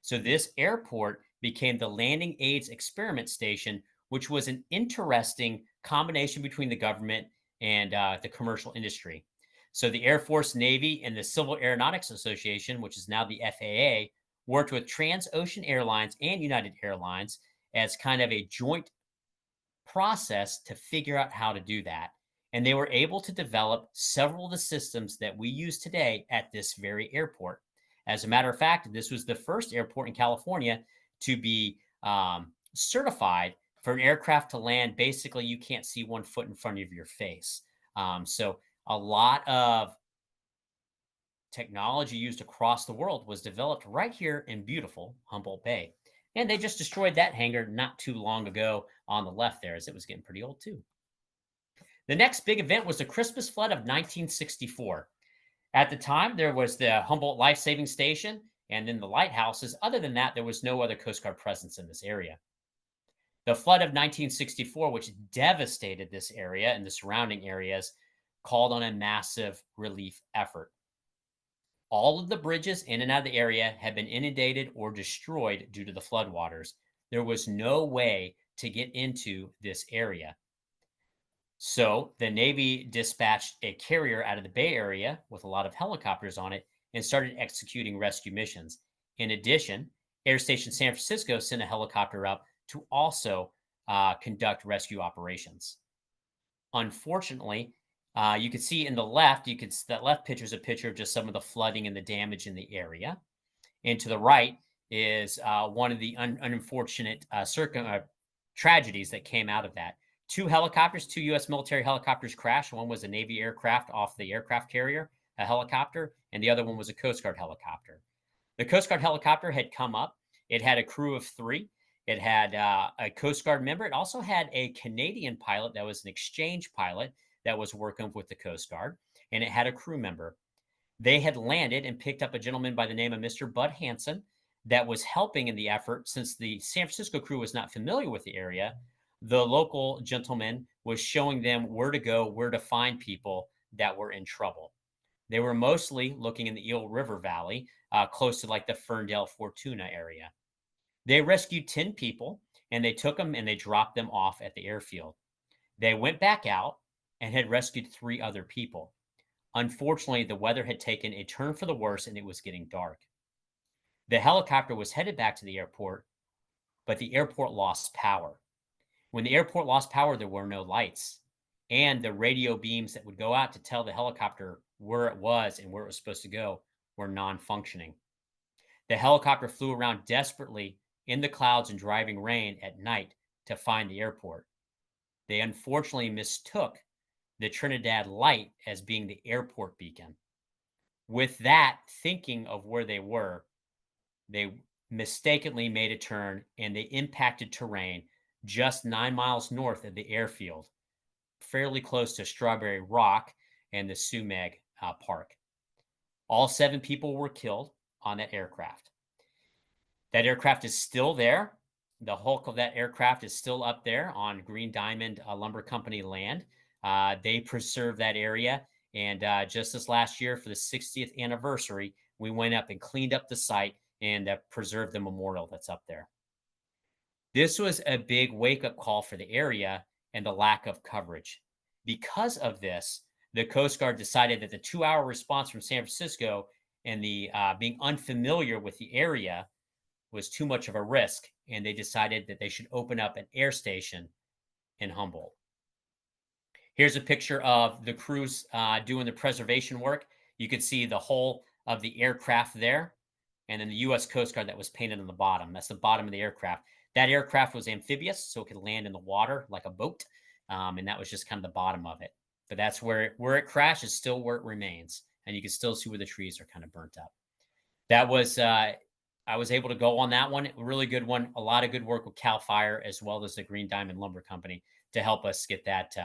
So this airport became the Landing Aids Experiment Station, which was an interesting combination between the government and the commercial industry. So the Air Force, Navy, and the Civil Aeronautics Association, which is now the FAA, worked with Transocean Airlines and United Airlines as kind of a joint process to figure out how to do that. And they were able to develop several of the systems that we use today at this very airport. As a matter of fact, this was the first airport in California to be certified for an aircraft to land. Basically, you can't see 1 foot in front of your face. So a lot of technology used across the world was developed right here in beautiful Humboldt Bay. And they just destroyed that hangar not too long ago on the left there, as it was getting pretty old too. The next big event was the Christmas flood of 1964. At the time, there was the Humboldt Life Saving Station and then the lighthouses. Other than that, there was no other Coast Guard presence in this area. The flood of 1964, which devastated this area and the surrounding areas, called on a massive relief effort. All of the bridges in and out of the area had been inundated or destroyed due to the floodwaters. There was no way to get into this area. So the Navy dispatched a carrier out of the Bay Area with a lot of helicopters on it and started executing rescue missions. In addition, Air Station San Francisco sent a helicopter up to also conduct rescue operations. Unfortunately, you can see in the left, that left picture is a picture of just some of the flooding and the damage in the area. And to the right is one of the unfortunate tragedies that came out of that. Two helicopters, two U.S. military helicopters crashed. One was a Navy aircraft off the aircraft carrier, a helicopter, and the other one was a Coast Guard helicopter. The Coast Guard helicopter had come up. It had a crew of three. It had a Coast Guard member. It also had a Canadian pilot that was an exchange pilot that was working with the Coast Guard, and it had a crew member. They had landed and picked up a gentleman by the name of Mr. Bud Hanson that was helping in the effort. Since the San Francisco crew was not familiar with the area, the local gentleman was showing them where to go, where to find people that were in trouble. They were mostly looking in the Eel River Valley, close to like the Ferndale, Fortuna area. They rescued 10 people and they took them and they dropped them off at the airfield. They went back out and had rescued 3 other people. Unfortunately, the weather had taken a turn for the worse and it was getting dark. The helicopter was headed back to the airport, but the airport lost power. When the airport lost power, there were no lights. And the radio beams that would go out to tell the helicopter where it was and where it was supposed to go were non functioning. The helicopter flew around desperately in the clouds and driving rain at night to find the airport. They unfortunately mistook the Trinidad light as being the airport beacon. With that thinking of where they mistakenly made a turn and they impacted terrain just 9 miles north of the airfield, fairly close to Strawberry Rock and the Sumeg Park. All 7 people were killed on that aircraft. That aircraft is still there. The hulk of that aircraft is still up there on Green Diamond Lumber Company land. They preserve that area. And just this last year, for the 60th anniversary, we went up and cleaned up the site and preserved the memorial that's up there. This was a big wake-up call for the area and the lack of coverage. Because of this, the Coast Guard decided that the 2-hour response from San Francisco and the being unfamiliar with the area was too much of a risk, and they decided that they should open up an air station in Humboldt. Here's a picture of the crews doing the preservation work. You can see the hull of the aircraft there, and then the U.S. Coast Guard that was painted on the bottom. That's the bottom of the aircraft. That aircraft was amphibious, so it could land in the water like a boat, and that was just kind of the bottom of it. But that's where it crashed is still where it remains, and you can still see where the trees are kind of burnt up. That was I was able to go on that one. A really good one. A lot of good work with CAL FIRE as well as the Green Diamond Lumber Company to help us get that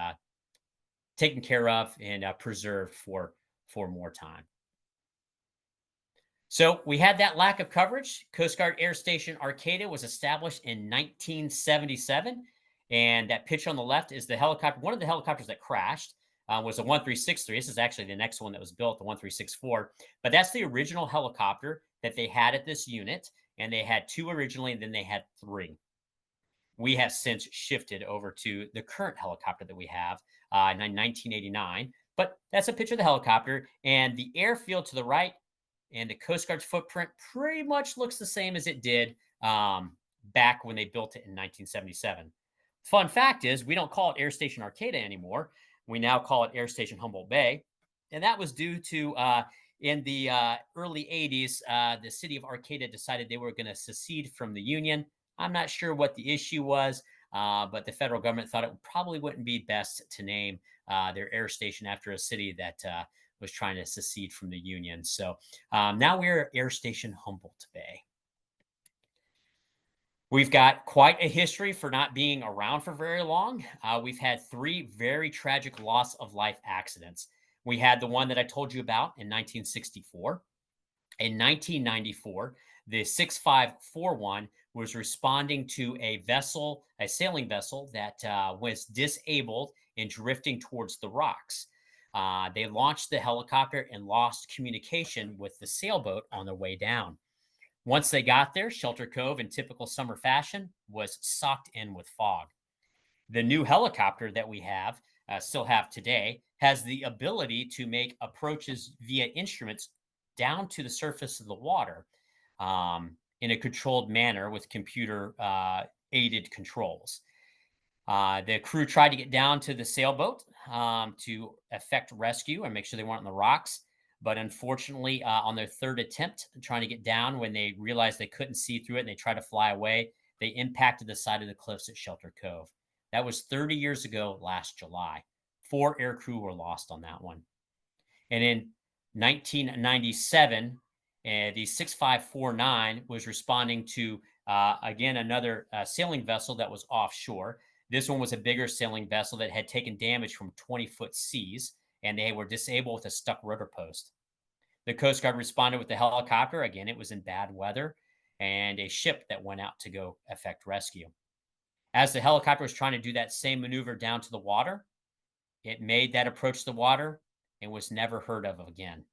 taken care of and preserved for more time. So we had that lack of coverage. Coast Guard Air Station Arcata was established in 1977. And that picture on the left is the helicopter. One of the helicopters that crashed was a 1363. This is actually the next one that was built, the 1364. But that's the original helicopter that they had at this unit. And they had 2 originally, and then they had 3. We have since shifted over to the current helicopter that we have in 1989. But that's a picture of the helicopter. And the airfield to the right and the Coast Guard's footprint pretty much looks the same as it did back when they built it in 1977. Fun fact is, we don't call it Air Station Arcata anymore. We now call it Air Station Humboldt Bay. And that was due to, in the early 80s, the city of Arcata decided they were going to secede from the Union. I'm not sure what the issue was, but the federal government thought it probably wouldn't be best to name their air station after a city that was trying to secede from the Union. So now we're at Air Station Humboldt Bay. We've got quite a history for not being around for very long. We've had 3 very tragic loss of life accidents. We had the one that I told you about in 1964. In 1994, the 6541 was responding to a vessel, a sailing vessel that was disabled and drifting towards the rocks. They launched the helicopter and lost communication with the sailboat on their way down. Once they got there, Shelter Cove, in typical summer fashion, was socked in with fog. The new helicopter that we have still have today, has the ability to make approaches via instruments down to the surface of the water in a controlled manner with computer aided controls. The crew tried to get down to the sailboat to effect rescue and make sure they weren't on the rocks. But unfortunately, on their third attempt trying to get down, when they realized they couldn't see through it and they tried to fly away, they impacted the side of the cliffs at Shelter Cove. That was 30 years ago last July. 4 aircrew were lost on that one. And in 1997, the 6549 was responding to, again, another sailing vessel that was offshore. This one was a bigger sailing vessel that had taken damage from 20-foot seas, and they were disabled with a stuck rudder post. The Coast Guard responded with a helicopter. Again, it was in bad weather, and a ship that went out to go effect rescue. As the helicopter was trying to do that same maneuver down to the water, it made that approach to the water and was never heard of again.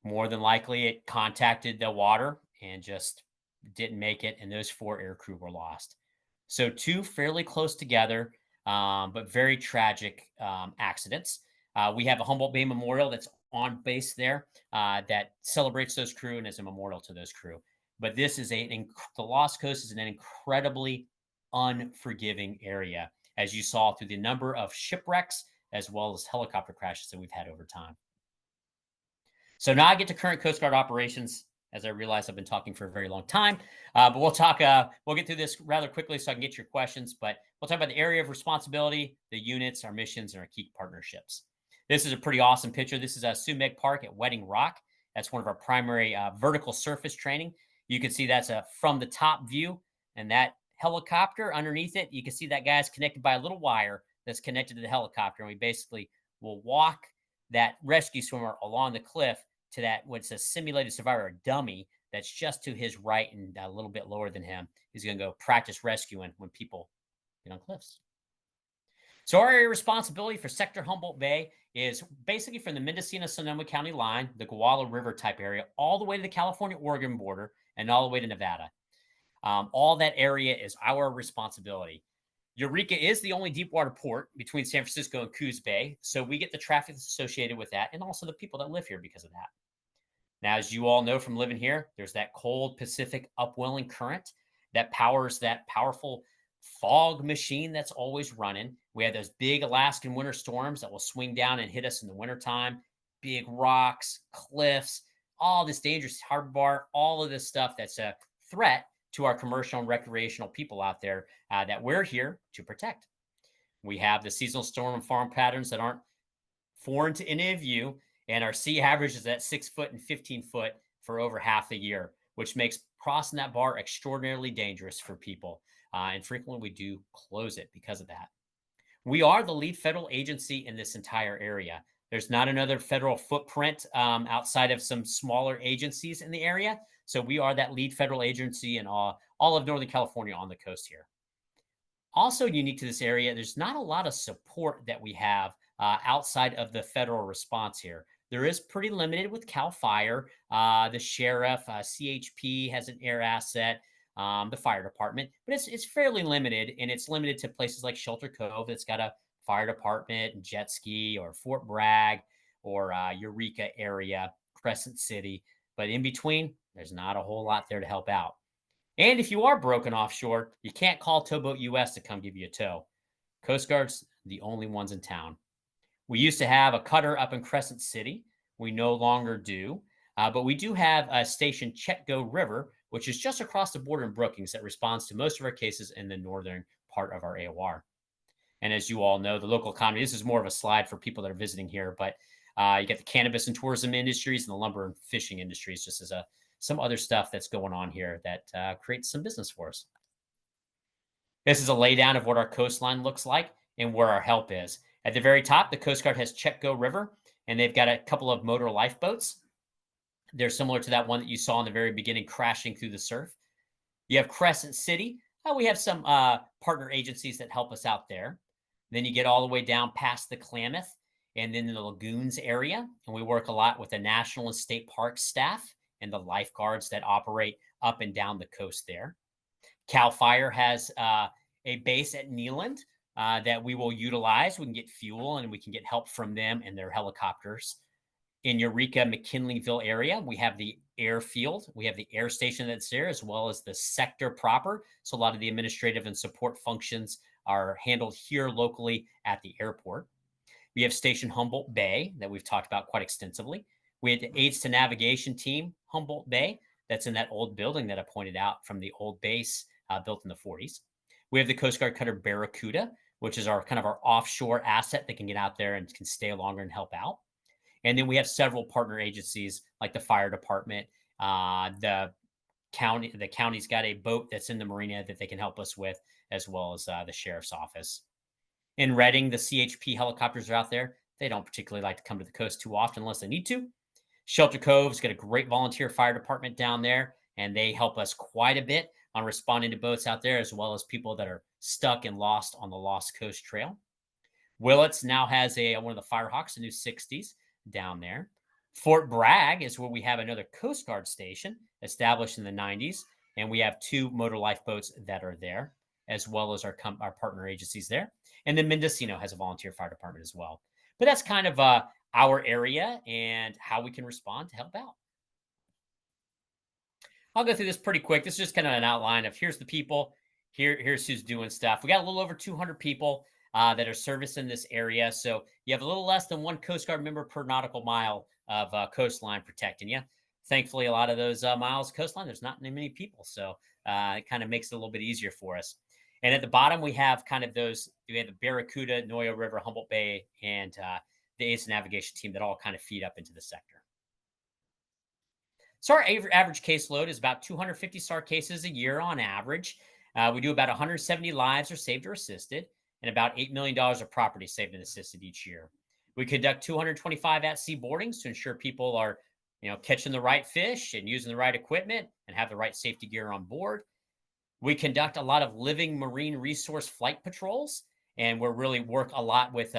More than likely, it contacted the water and just didn't make it, and those 4 aircrew were lost. So 2 fairly close together, but very tragic accidents. We have a Humboldt Bay Memorial that's on base there that celebrates those crew and is a memorial to those crew. But this is the Lost Coast is an incredibly unforgiving area, as you saw through the number of shipwrecks as well as helicopter crashes that we've had over time. So now I get to current Coast Guard operations, as I realize I've been talking for a very long time. But we'll get through this rather quickly so I can get your questions. But we'll talk about the area of responsibility, the units, our missions, and our key partnerships. This is a pretty awesome picture. This is Sumeg Park at Wedding Rock. That's one of our primary vertical surface training. You can see that's from the top view, and that helicopter underneath it, you can see that guy's connected by a little wire that's connected to the helicopter. And we basically will walk that rescue swimmer along the cliff to that what's a simulated survivor, a dummy that's just to his right and a little bit lower than him. He's going to go practice rescuing when people get on cliffs. So our area of responsibility for Sector Humboldt Bay is basically from the Mendocino-Sonoma County line, the Guala River type area, all the way to the California-Oregon border and all the way to Nevada. All that area is our responsibility. Eureka is the only deep water port between San Francisco and Coos Bay, so we get the traffic that's associated with that and also the people that live here because of that. Now, as you all know from living here, there's that cold Pacific upwelling current that powers that powerful fog machine that's always running. We have those big Alaskan winter storms that will swing down and hit us in the wintertime, big rocks, cliffs, all this dangerous harbor bar, all of this stuff that's a threat to our commercial and recreational people out there that we're here to protect. We have the seasonal storm and farm patterns that aren't foreign to any of you, and our sea average is at 6 foot and 15 foot for over half the year, which makes crossing that bar extraordinarily dangerous for people. And frequently we do close it because of that. We are the lead federal agency in this entire area. There's not another federal footprint outside of some smaller agencies in the area. So we are that lead federal agency in all of Northern California on the coast here. Also unique to this area, there's not a lot of support that we have outside of the federal response here. There is pretty limited with CAL FIRE, the sheriff, CHP has an air asset, the fire department, but it's fairly limited, and it's limited to places like Shelter Cove that's got a fire department and jet ski, or Fort Bragg, or Eureka area, Crescent City. But in between, there's not a whole lot there to help out. And if you are broken offshore, you can't call Towboat US to come give you a tow. Coast Guard's the only ones in town. We used to have a cutter up in Crescent City. We no longer do. But we do have a station, Chetco River, which is just across the border in Brookings, that responds to most of our cases in the northern part of our AOR. And as you all know, the local economy, this is more of a slide for people that are visiting here, but you get the cannabis and tourism industries and the lumber and fishing industries, just as some other stuff that's going on here that creates some business for us. This is a laydown of what our coastline looks like and where our help is. At the very top, the Coast Guard has Chetco River, and they've got a couple of motor lifeboats. They're similar to that one that you saw in the very beginning, crashing through the surf. You have Crescent City. We have some partner agencies that help us out there. Then you get all the way down past the Klamath and then the Lagoons area. And we work a lot with the National and State Park staff and the lifeguards that operate up and down the coast there. CAL FIRE has a base at Neeland, that we will utilize. We can get fuel and we can get help from them and their helicopters. In Eureka, McKinleyville area, we have the airfield. We have the air station that's there, as well as the sector proper. So a lot of the administrative and support functions are handled here locally at the airport. We have Station Humboldt Bay that we've talked about quite extensively. We had the Aids to Navigation Team, Humboldt Bay, that's in that old building that I pointed out from the old base built in the 40s. We have the Coast Guard cutter Barracuda, which is our kind of our offshore asset that can get out there and can stay longer and help out. And then we have several partner agencies like the fire department. The county's got a boat that's in the marina that they can help us with, as well as the sheriff's office. In Reading, the CHP helicopters are out there. They don't particularly like to come to the coast too often unless they need to. Shelter Cove's got a great volunteer fire department down there, and they help us quite a bit on responding to boats out there, as well as people that are stuck and lost on the Lost Coast Trail. Willits now has one of the Firehawks, the new 60s down there. Fort Bragg is where we have another Coast Guard station established in the 90s, and we have 2 motor lifeboats that are there, as well as our partner agencies there. And then Mendocino has a volunteer fire department as well. But that's kind of our area and how we can respond to help out. I'll go through this pretty quick. This is just kind of an outline of here's the people, here's who's doing stuff. We got a little over 200 people that are servicing this area. So you have a little less than 1 Coast Guard member per nautical mile of coastline protecting you. Thankfully, a lot of those miles of coastline, there's not many people. So it kind of makes it a little bit easier for us. And at the bottom, we have kind of we have the Barracuda, Noyo River, Humboldt Bay, and the Aids to Navigation team that all kind of feed up into the sector. So our average caseload is about 250 SAR cases a year on average. We do about 170 lives are saved or assisted, and about $8 million of property saved and assisted each year. We conduct 225 at-sea boardings to ensure people are, catching the right fish and using the right equipment and have the right safety gear on board. We conduct a lot of living marine resource flight patrols, and we really work a lot with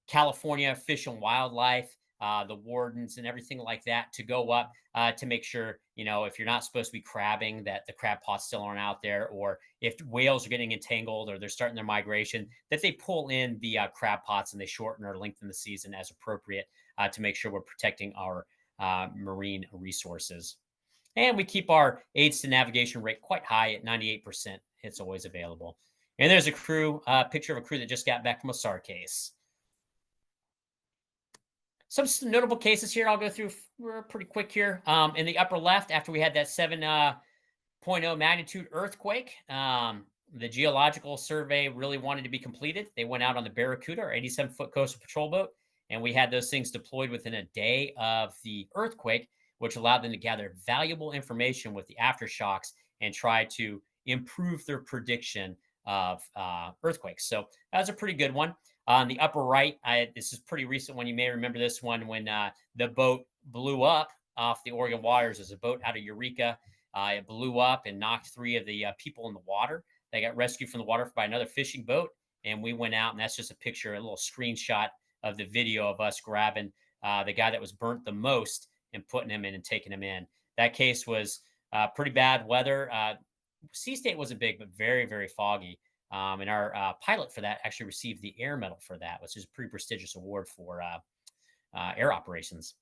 California Fish and Wildlife, the wardens and everything like that to go up to make sure, if you're not supposed to be crabbing, that the crab pots still aren't out there, or if whales are getting entangled or they're starting their migration, that they pull in the crab pots and they shorten or lengthen the season as appropriate to make sure we're protecting our marine resources. And we keep our aids to navigation rate quite high at 98%. It's always available. And there's a picture of a crew that just got back from a SAR case. Some notable cases here I'll go through pretty quick here. In the upper left, after we had that 7.0 magnitude earthquake, the geological survey really wanted to be completed. They went out on the Barracuda, our 87-foot coastal patrol boat, and we had those things deployed within a day of the earthquake, which allowed them to gather valuable information with the aftershocks and try to improve their prediction of earthquakes. So that was a pretty good one. On the upper right, this is pretty recent one. You may remember this one when the boat blew up off the Oregon waters. There's a boat out of Eureka. It blew up and knocked 3 of the people in the water. They got rescued from the water by another fishing boat, and we went out, and that's just a picture, a little screenshot of the video of us grabbing the guy that was burnt the most and putting him in and taking him in. That case was pretty bad weather. Sea state wasn't big, but very, very foggy. And our pilot for that actually received the Air Medal for that, which is a pretty prestigious award for air operations.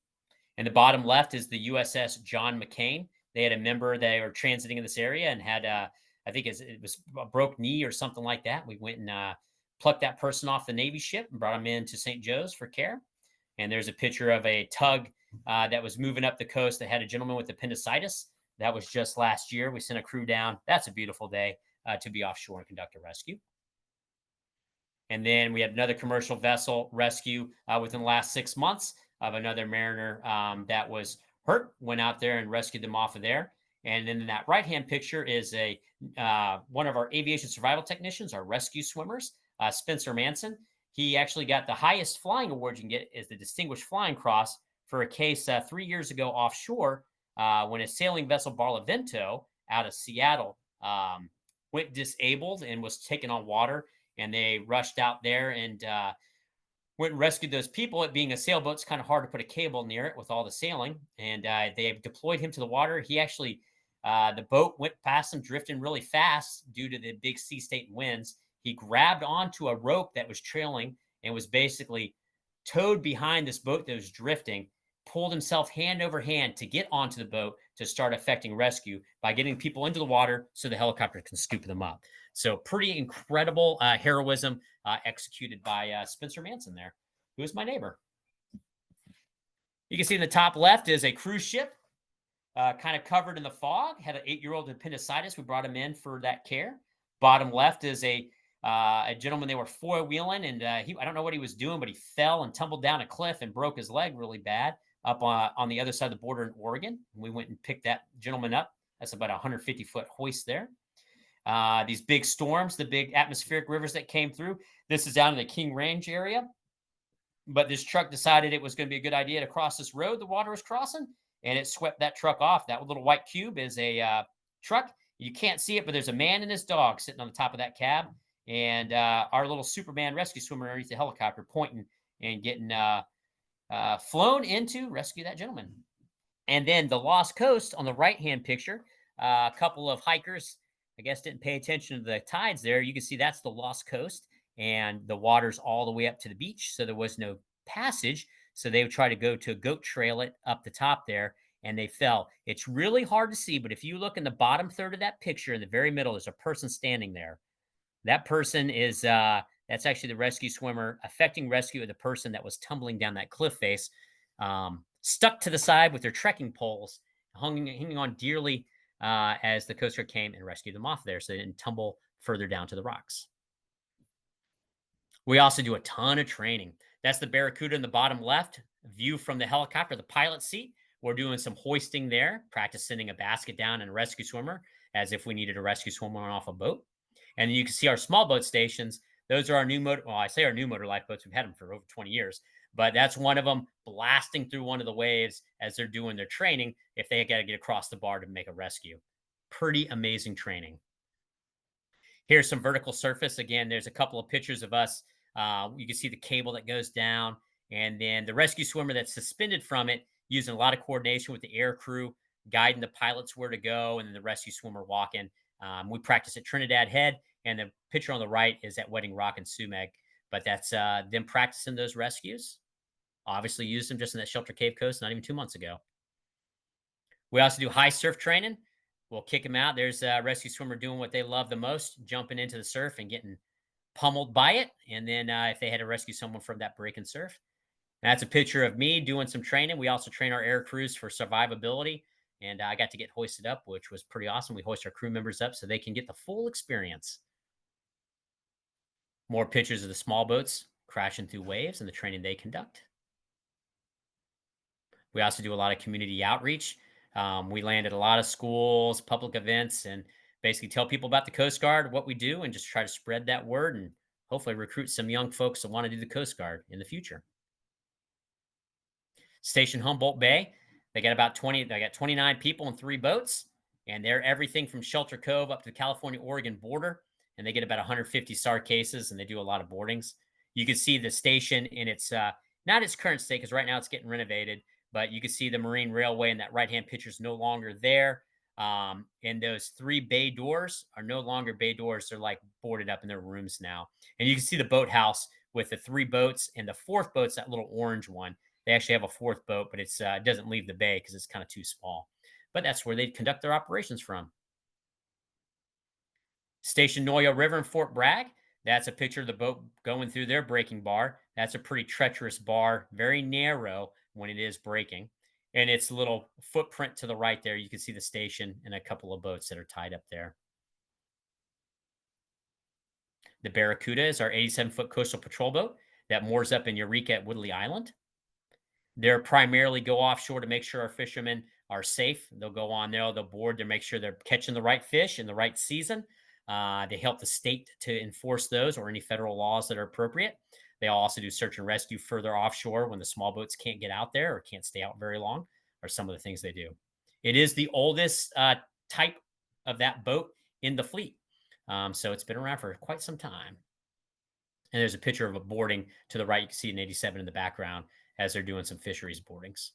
And the bottom left is the USS John McCain. They had a member, they were transiting in this area and had, I think it was a broke knee or something like that. We went and plucked that person off the Navy ship and brought him into St. Joe's for care. And there's a picture of a tug that was moving up the coast that had a gentleman with appendicitis. That was just last year. We sent a crew down. That's a beautiful day to be offshore and conduct a rescue. And then we had another commercial vessel rescue within the last 6 months of another mariner that was hurt, went out there and rescued them off of there. And then in that right-hand picture is one of our aviation survival technicians, our rescue swimmers, Spencer Manson. He actually got the highest flying award you can get is the Distinguished Flying Cross for a case 3 years ago offshore when a sailing vessel, Barlavento, out of Seattle, went disabled and was taken on water. And they rushed out there and went and rescued those people. It being a sailboat, it's kind of hard to put a cable near it with all the sailing. And they deployed him to the water. He actually, the boat went past him, drifting really fast due to the big sea state winds. he grabbed onto a rope that was trailing and was basically towed behind this boat that was drifting, pulled himself hand over hand to get onto the boat to start effecting rescue by getting people into the water so the helicopter can scoop them up. So pretty incredible heroism executed by Spencer Manson there, who is my neighbor. You can see in the top left is a cruise ship, kind of covered in the fog, had an 8-year-old appendicitis. We brought him in for that care. Bottom left is a gentleman they were four wheeling, and I don't know what he was doing, but he fell and tumbled down a cliff and broke his leg really bad up on the other side of the border in Oregon. We went and picked that gentleman up. That's about a 150-foot hoist there. These big storms, the big atmospheric rivers that came through. This is down in the King Range area. But this truck decided it was going to be a good idea to cross this road the water was crossing, and it swept that truck off. That little white cube is a truck. You can't see it, but there's a man and his dog sitting on the top of that cab, and our little Superman rescue swimmer underneath the helicopter pointing and getting flown in to rescue that gentleman. And then the Lost Coast on the right-hand picture, a couple of hikers, I guess, didn't pay attention to the tides there. You can see that's the Lost Coast, and the water's all the way up to the beach, so there was no passage. So they would try to go to a goat trail it up the top there, and they fell. It's really hard to see, but if you look in the bottom third of that picture, in the very middle, there's a person standing there. That person is that's actually the rescue swimmer effecting rescue of the person that was tumbling down that cliff face, stuck to the side with their trekking poles, hanging on dearly as the Coast Guard came and rescued them off there so they didn't tumble further down to the rocks. We also do a ton of training. That's the Barracuda in the bottom left, view from the helicopter, the pilot seat. We're doing some hoisting there, practice sending a basket down and a rescue swimmer as if we needed a rescue swimmer off a boat. And you can see our small boat stations. Those are our new motor. Well, I say our new motor lifeboats. We've had them for over 20 years, but that's one of them blasting through one of the waves as they're doing their training if they got to get across the bar to make a rescue. Pretty amazing training. Here's some vertical surface. Again, there's a couple of pictures of us. You can see the cable that goes down, and then the rescue swimmer that's suspended from it, using a lot of coordination with the air crew, guiding the pilots where to go, and then the rescue swimmer walking. We practice at Trinidad Head, and the picture on the right is at Wedding Rock and Sumac. But that's them practicing those rescues. Obviously used them just in that Shelter Cave Coast not even 2 months ago. We also do high surf training. We'll kick them out. There's a rescue swimmer doing what they love the most, jumping into the surf and getting pummeled by it. And then if they had to rescue someone from that break and surf. That's a picture of me doing some training. We also train our air crews for survivability. And I got to get hoisted up, which was pretty awesome. We hoist our crew members up so they can get the full experience. More pictures of the small boats crashing through waves and the training they conduct. We also do a lot of community outreach. We land at a lot of schools, public events, and basically tell people about the Coast Guard, what we do, and just try to spread that word and hopefully recruit some young folks that want to do the Coast Guard in the future. Station Humboldt Bay, they got 29 people and 3 boats, and they're everything from Shelter Cove up to the California-Oregon border, and they get about 150 SAR cases, and they do a lot of boardings. You can see the station in its, not its current state, because right now it's getting renovated, but you can see the Marine Railway in that right-hand picture is no longer there. And those 3 bay doors are no longer bay doors. They're like boarded up in their rooms now. And you can see the boathouse with the 3 boats, and the 4th boat's that little orange one. They actually have a 4th boat, but it doesn't leave the bay because it's kind of too small. But that's where they conduct their operations from. Station Noyo River in Fort Bragg. That's a picture of the boat going through their breaking bar. That's a pretty treacherous bar, very narrow when it is breaking. And it's a little footprint to the right there. You can see the station and a couple of boats that are tied up there. The Barracuda is our 87-foot coastal patrol boat that moors up in Eureka at Woodley Island. They're primarily go offshore to make sure our fishermen are safe. They'll go on there, they'll board to make sure they're catching the right fish in the right season. They help the state to enforce those or any federal laws that are appropriate. They also do search and rescue further offshore when the small boats can't get out there or can't stay out very long, are some of the things they do. It is the oldest type of that boat in the fleet. So it's been around for quite some time. And there's a picture of a boarding to the right. You can see an 87 in the background as they're doing some fisheries boardings.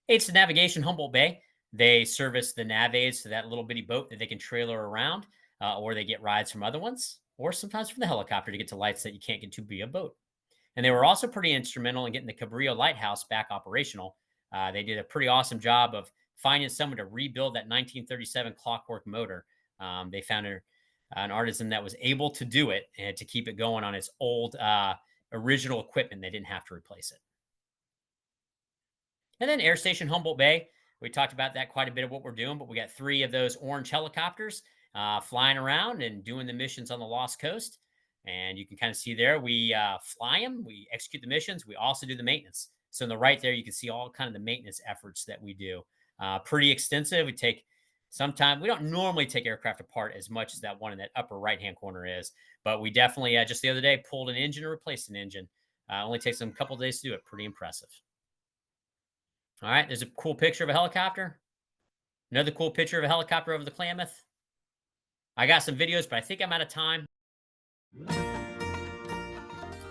Aids to Navigation Humboldt Bay. They service the nav aids to that little bitty boat that they can trailer around. or they get rides from other ones, or sometimes from the helicopter to get to lights that you can't get to via boat. And they were also pretty instrumental in getting the Cabrillo Lighthouse back operational. They did a pretty awesome job of finding someone to rebuild that 1937 clockwork motor. They found an artisan that was able to do it and to keep it going on its old original equipment. They didn't have to replace it. And then Air Station Humboldt Bay, we talked about that quite a bit of what we're doing, but we got 3 of those orange helicopters flying around and doing the missions on the Lost Coast. And you can kind of see there, we fly them, we execute the missions, we also do the maintenance. So in the right there, you can see all kind of the maintenance efforts that we do. Pretty extensive. We take sometimes, we don't normally take aircraft apart as much as that one in that upper right-hand corner is, but we definitely, just the other day, pulled an engine or replaced an engine. Only takes them a couple of days to do it. Pretty impressive. All right, there's a cool picture of a helicopter. Another cool picture of a helicopter over the Klamath. I got some videos, but I think I'm out of time.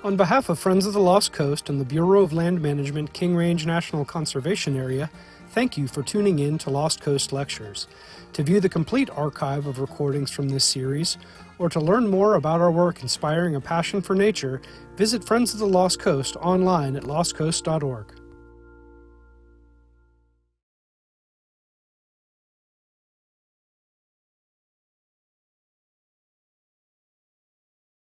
On behalf of Friends of the Lost Coast and the Bureau of Land Management King Range National Conservation Area, thank you for tuning in to Lost Coast Lectures. To view the complete archive of recordings from this series, or to learn more about our work inspiring a passion for nature, visit Friends of the Lost Coast online at lostcoast.org.